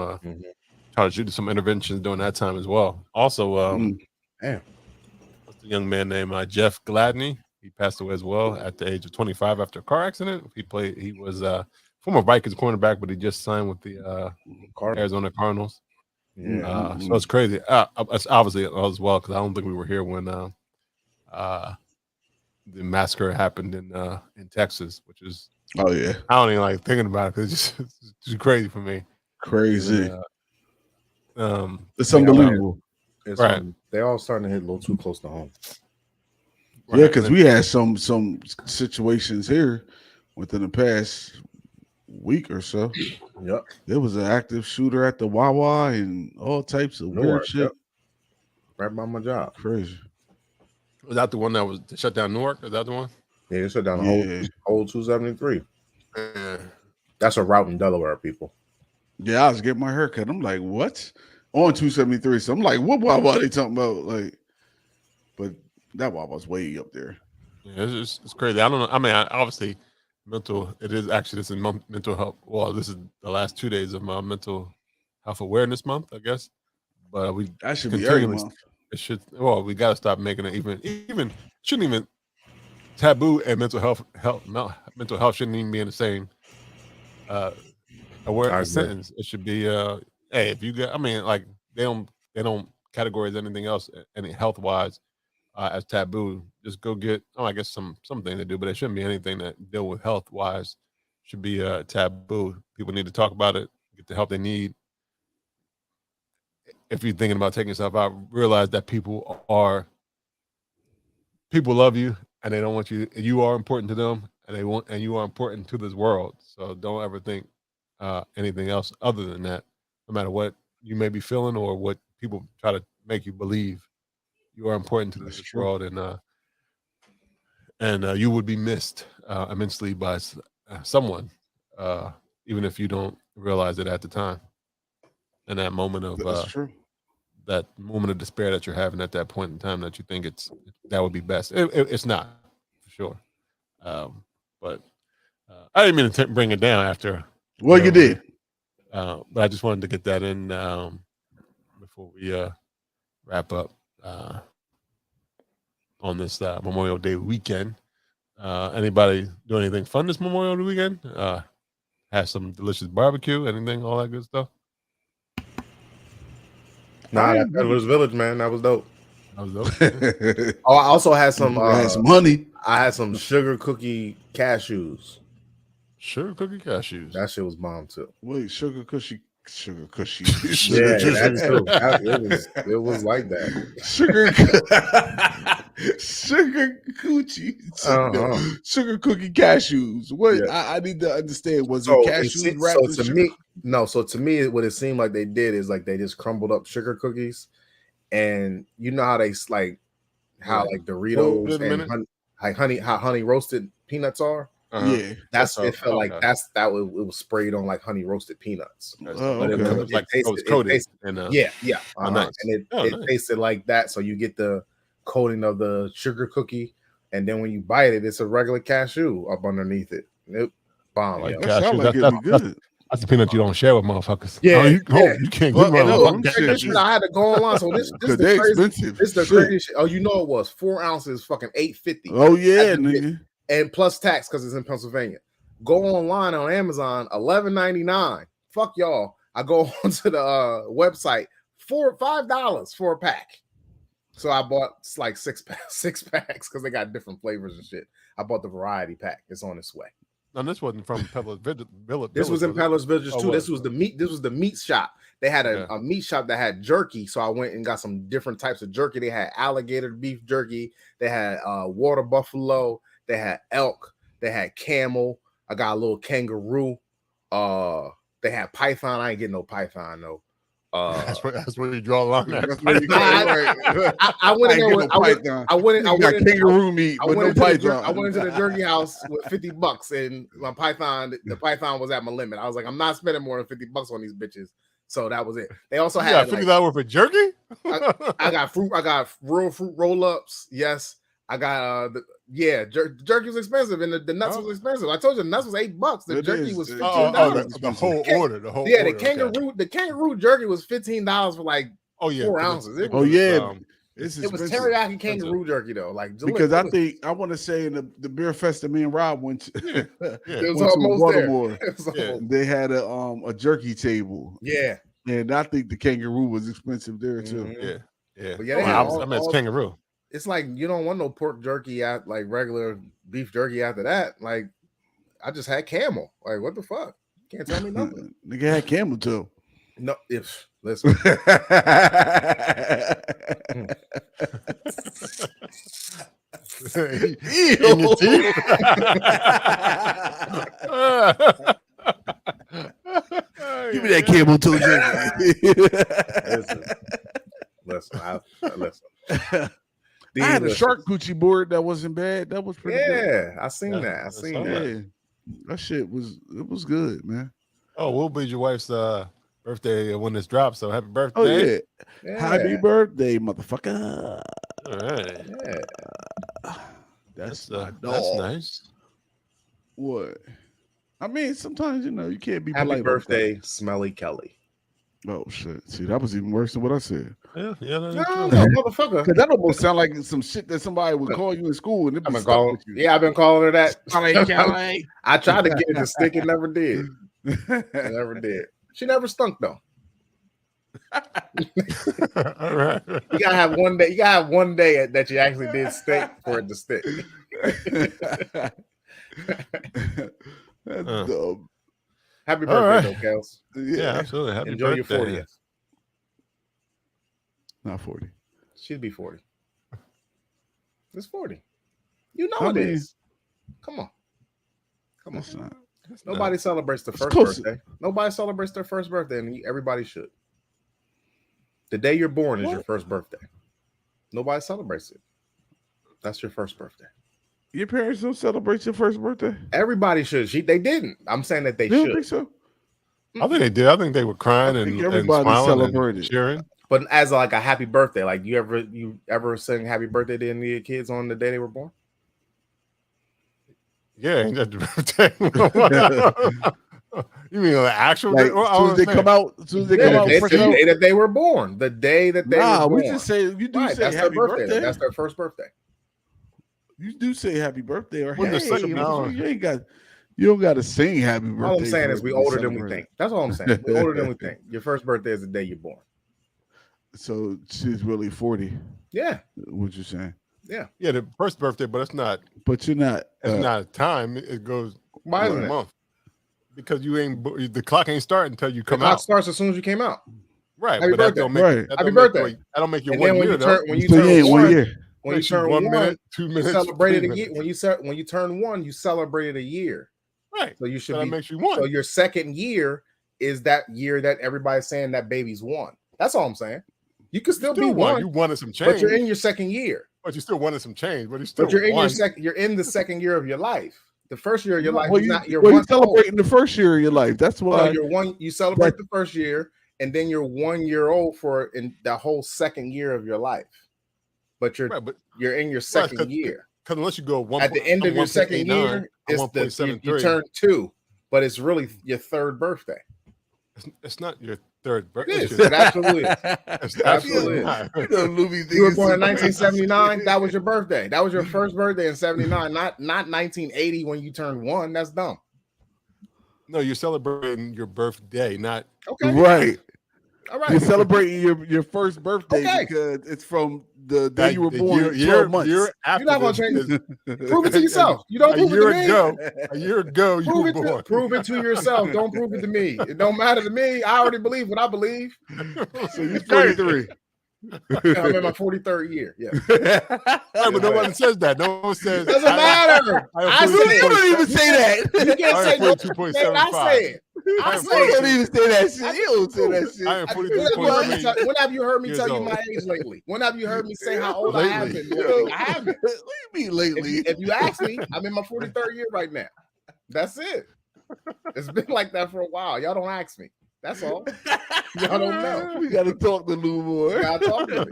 trying to do some interventions during that time as well. Also, what's the young man named Jeff Gladney? He passed away as well at the age of 25 after a car accident. He was former Vikings cornerback, but he just signed with the Arizona Cardinals.
Yeah.
So it's crazy. It's obviously as well because I don't think we were here when the massacre happened in Texas, which is I don't even like thinking about it because it's just crazy for me.
Crazy.
It's
unbelievable.
It's, right. They all starting to hit a little too close to home.
Yeah, because we had some situations here within the past week or so.
Yep.
There was an active shooter at the Wawa and all types of weird shit.
Yep. Right by my job.
Crazy.
Was that the one that was shut down Newark? Is that the one?
Yeah, they shut down the whole 273. That's a route in Delaware, people.
Yeah, I was getting my haircut. I'm like, what? On 273. So I'm like, what Wawa are they talking about? Like, but that Wawa's way up there.
Yeah, it's crazy. I don't know. I mean, obviously, it is actually this is mental health. Well, this is the last 2 days of my mental health awareness month, I guess. But
that should be every month.
It should. Well, we got to stop making it even shouldn't even taboo and mental health shouldn't even be in the same awareness sentence. It should be hey, if you get, I mean, like they don't categorize anything else, any health wise, as taboo. Just go get, I guess something to do, but it shouldn't be anything that deal with health wise. Should be taboo. People need to talk about it, get the help they need. If you're thinking about taking yourself out, realize that people love you and they don't want you. You are important to them, and you are important to this world. So don't ever think anything else other than that. No matter what you may be feeling or what people try to make you believe, you are important to this world, and you would be missed immensely by someone, even if you don't realize it at the time. And that moment of that moment of despair that you're having at that point in time, that you think that would be best. It's not, for sure. But I didn't mean to bring it down after.
Well, you did.
But I just wanted to get that in before we wrap up on this Memorial Day weekend. Anybody do anything fun this Memorial Day weekend? Have some delicious barbecue, anything, all that good stuff?
Nah, that Peddler's Village, man. That was dope.
That was dope.
Oh, I also had some
honey.
I had some sugar cookie cashews.
Sugar cookie cashews.
That shit was bomb too.
Wait, sugar cushy.
Yeah, that's true. It was like that.
Sugar coochie. Sugar cookie cashews. What? Yeah. I need to understand. Was it cashews wrapped in sugar?
So to me, what it seemed like they did is like they just crumbled up sugar cookies, and you know how they like Doritos and honey roasted peanuts are.
Yeah,
it felt like it was sprayed on like honey roasted peanuts.
But it was like it was coated.
And it tasted like that. So you get the coating of the sugar cookie, and then when you bite it, it's a regular cashew up underneath it. Nope. Bomb.
Like
yo.
That sound like it'd be good.
That's the peanut you don't share with motherfuckers.
Yeah,
you
yeah.
can't
Well,
get
and
Look,
motherfuckers.
shit,
this shit I had to go online. So this
Cause
the
they
crazy.
expensive.
This the
Shit.
crazy shit. Oh, you know it was 4 ounces, fucking $8.50.
Oh yeah,
That's the
nigga.
and plus tax because it's in Pennsylvania. Go online on Amazon, $11.99. Fuck y'all. I go onto the website $5 for a pack. So I bought like six packs because they got different flavors and shit. I bought the variety pack. It's on its way.
No, this wasn't from Peddler's Village.
This was in Peddler's Village
Oh,
too.
what?
This was the meat shop. They had a meat shop that had jerky. So I went and got some different types of jerky. They had alligator beef jerky. They had water buffalo. They had elk. They had camel. I got a little kangaroo. They had python. I ain't getting no python though.
That's where you draw the line.
That's where you go, right.
I went in there with I went
got kangaroo meat, but no python.
I went into the jerky house with $50 and my python, the python was at my limit. I was like, I'm not spending more than $50 on these bitches. So that was it. They also had
$50 worth of jerky.
I got fruit. I got real fruit roll-ups. Yes. I got jerky was expensive and the nuts was expensive. I told you the nuts was $8. The jerky was $15.
The whole order. The whole
yeah,
order.
The kangaroo jerky was $15 for like 4 ounces. It was teriyaki kangaroo jerky though. Like
because I want to say in the beer fest that me and Rob went to,
it was almost
there. They had a jerky table.
Yeah,
and I think the kangaroo was expensive there too.
Mm-hmm. Yeah.
But yeah,
I mean, it's kangaroo.
It's like you don't want no pork jerky at like regular beef jerky after that. Like I just had camel. Like what the fuck? Can't tell me nothing.
Nigga had camel too.
No, listen.
In your teeth?
Give me that camel toe
Listen.
I had a shark Gucci board that wasn't bad. That was pretty good.
Yeah, I seen that. I seen that.
That shit was good, man.
Oh, we'll be your wife's birthday when this drops. So happy birthday!
Oh yeah, happy birthday, motherfucker!
All right,
that's
nice.
What? I mean, sometimes you can't be
happy
polite.
Birthday, Smelly Kelly.
Oh shit! See, that was even worse than what I said.
Yeah,
no, motherfucker.
Because that almost sound like some shit that somebody would call you in school, and
I've been calling her that. I tried to get it to stick, it never did. It never did. She never stunk though.
All right.
You gotta have one day. You gotta have one day that you actually did stick for it to stick.
That's dumb.
Happy birthday, though, Kels.
Yeah, absolutely. Happy
Enjoy
birthday.
your 40th.
Not 40.
She'd be 40. It's 40. You know it is. Come on.
That's not.
Nobody celebrates the first birthday. Nobody celebrates their first birthday, and everybody should. The day you're born is your first birthday. Nobody celebrates it. That's your first birthday.
Your parents don't celebrate your first birthday?
Everybody should. They didn't. I'm saying that they
You don't
should.
think so?
I think they did. I think they were crying and
everybody
smiling
celebrated
and cheering.
But as like a happy birthday, like you ever sing happy birthday to any of your kids on the day they were born?
Yeah, ain't that the birthday? You mean the actual
like,
day?
As soon as they come out,
the day that they were born. The day that they were born.
We just say say
that's
happy
their birthday.
birthday.
That's their first birthday.
You do say happy birthday or
When the second hour.
You don't got to sing happy birthday.
All I'm saying is we older than we think. That's all I'm saying. We're older than we think. Your first birthday is the day you're born.
So she's really 40.
Yeah.
What you saying?
Yeah.
Yeah, the first birthday, but it's not.
But you're not.
It's not a time. It goes.
Why isn't
a
it?
month. Because you ain't. The clock ain't starting until you come
the clock
out.
starts as soon as you came out.
Right.
Happy
but
birthday.
that don't make.
Right.
That
Happy
don't make
birthday.
that don't make you
And
1
then
year.
when you
So
turn
1 year.
When you turn
1
one,
minute, 2 minutes,
you celebrated
3
a year.
minutes.
When you turn one, you celebrated a year.
Right.
So you should
that
be.
makes you one.
So your second year is that year that everybody's saying that baby's one. That's all I'm saying. You could still be one.
You wanted some change,
but you're in your second year.
But you still wanted some change. But you still.
But you're in
won.
your second. You're in the second year of your life. The first year of your life
Well,
is not your
you're
one.
celebrating the first year of your life. That's why
So you're one. You celebrate the first year, and then you're 1 year old for in the whole second year of your life. But you're in your second year.
Because unless you go
at the end of your second year, you turn 2, but it's really your third birthday.
It's not your third birthday.
It absolutely is.
It's absolutely not.
You were born in 1979. That was your birthday. That was your first birthday in 79, not 1980 when you turned 1. That's dumb.
No, you're celebrating your birthday, not
right.
All right.
You're celebrating your first birthday because it's from the day you were born. 12 months.
You're not gonna change it. Prove it to yourself. You don't prove it to me.
A year ago, you were born.
Prove it to yourself. Don't prove it to me. It don't matter to me. I already believe what I believe.
So you're 43.
I'm in my 43rd year. Yeah.
But no one says that. No one says.
Doesn't matter. I
You don't even say that.
You can't say no. I say it.
You don't even say that shit. You don't say that shit.
I am 43.
When have you heard me tell you my age lately? When have you heard me say how old I have been? I haven't.
What do you mean lately?
If you ask me, I'm in my 43rd year right now. That's it. It's been like that for a while. Y'all don't ask me. That's all. Y'all don't know.
We got to talk to Lou more.
You gotta talk to me.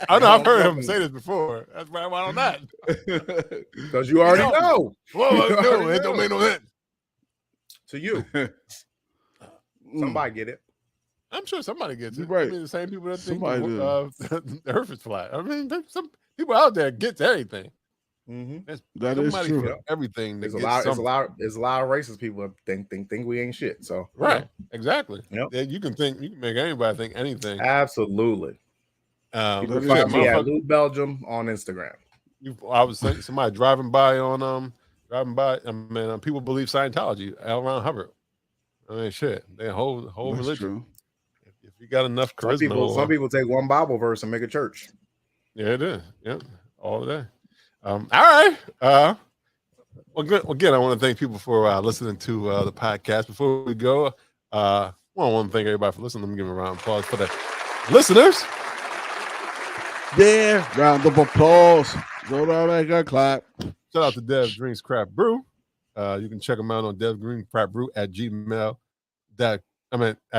I know. I've heard him say this before. That's why I'm not.
Because you already know.
Well, no, it don't make no sense.
To you. Somebody get it.
I'm sure somebody gets it.
Right.
I mean, the same people that think
Somebody
the Earth is flat. I mean, there's some people out there get everything.
That is true.
Everything.
There's a lot of racist people that think we ain't shit. So
right, exactly.
Yep.
Yeah, you can make anybody think anything.
Absolutely.
You
can find me at Lou Belgium on Instagram.
I was thinking somebody driving by. I mean, people believe Scientology. L. Ron Hubbard. I mean, shit. They whole religion.
True.
If you got enough charisma,
some people take one Bible verse and make a church.
Yeah, it is. Yep, all day. All right. Well, again, I want to thank people for listening to the podcast. Before we go, I want to thank everybody for listening. Let me give a round of applause for the listeners.
Yeah, round of applause. Go down there, go clap.
Shout out to Dev's Dreams Craft Brew. You can check them out on Dev's Dreams Craft Brew at at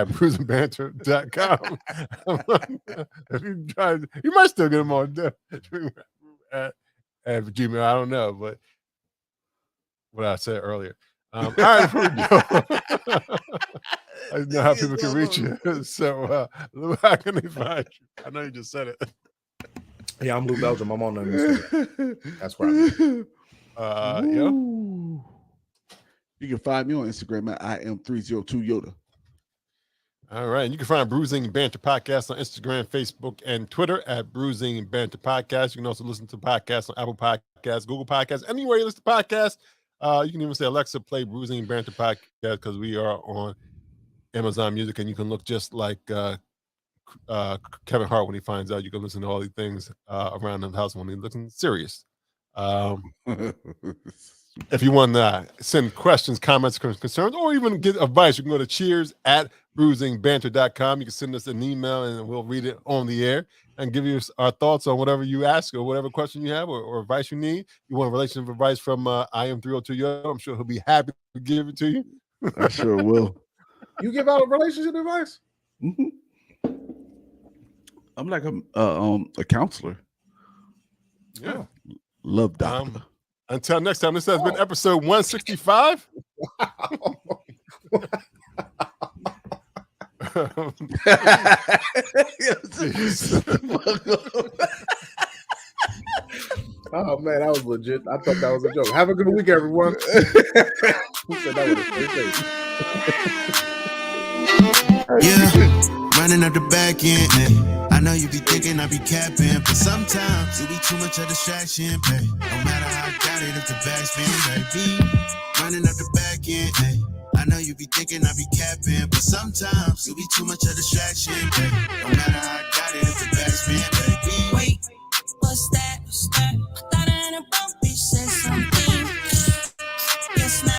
brewsandbanter.com. If you try, you might still get them on Dev's Dreams at Gmail. I don't know, but what I said earlier. All right, before we go, I know how people can reach you. So, Lou, how can they find you? I know you just said it.
Yeah, I'm Lou Belgium. I'm on Instagram. That's where I'm at.
You can find me on Instagram at IM302Yoda.
All right. And you can find Bruising Banter Podcast on Instagram, Facebook, and Twitter at Bruising Banter Podcast. You can also listen to podcasts on Apple Podcasts, Google Podcasts, anywhere you listen to podcasts. You can even say, Alexa, play Bruising Banter Podcast, because we are on Amazon Music, and you can look just like Kevin Hart when he finds out. You can listen to all these things around the house when he's looking serious. If you want to send questions, comments, concerns, or even get advice, you can go to cheers@bruisingbanter.com. You can send us an email and we'll read it on the air and give you our thoughts on whatever you ask or whatever question you have or advice you need. You want a relationship advice from IM302Yo, I'm sure he'll be happy to give it to you.
I sure will.
You give out relationship advice?
Mm-hmm. I'm like a counselor.
Yeah.
Love doctor.
Until next time, this has been episode 165.
Oh man, that was legit. I thought that was a joke. Have a good week, everyone. Who said that was a
Yeah, running up the back end. I know you be thinking I be capping, but sometimes it be too much of distraction, babe. No matter how I got it, if the back's been, baby. Running up the back end. I know you be thinking I be capping, but sometimes it be too much of distraction, babe. No matter how I got it, if the back's been, baby. Wait, what's that? I thought I had a bump, bitch said something.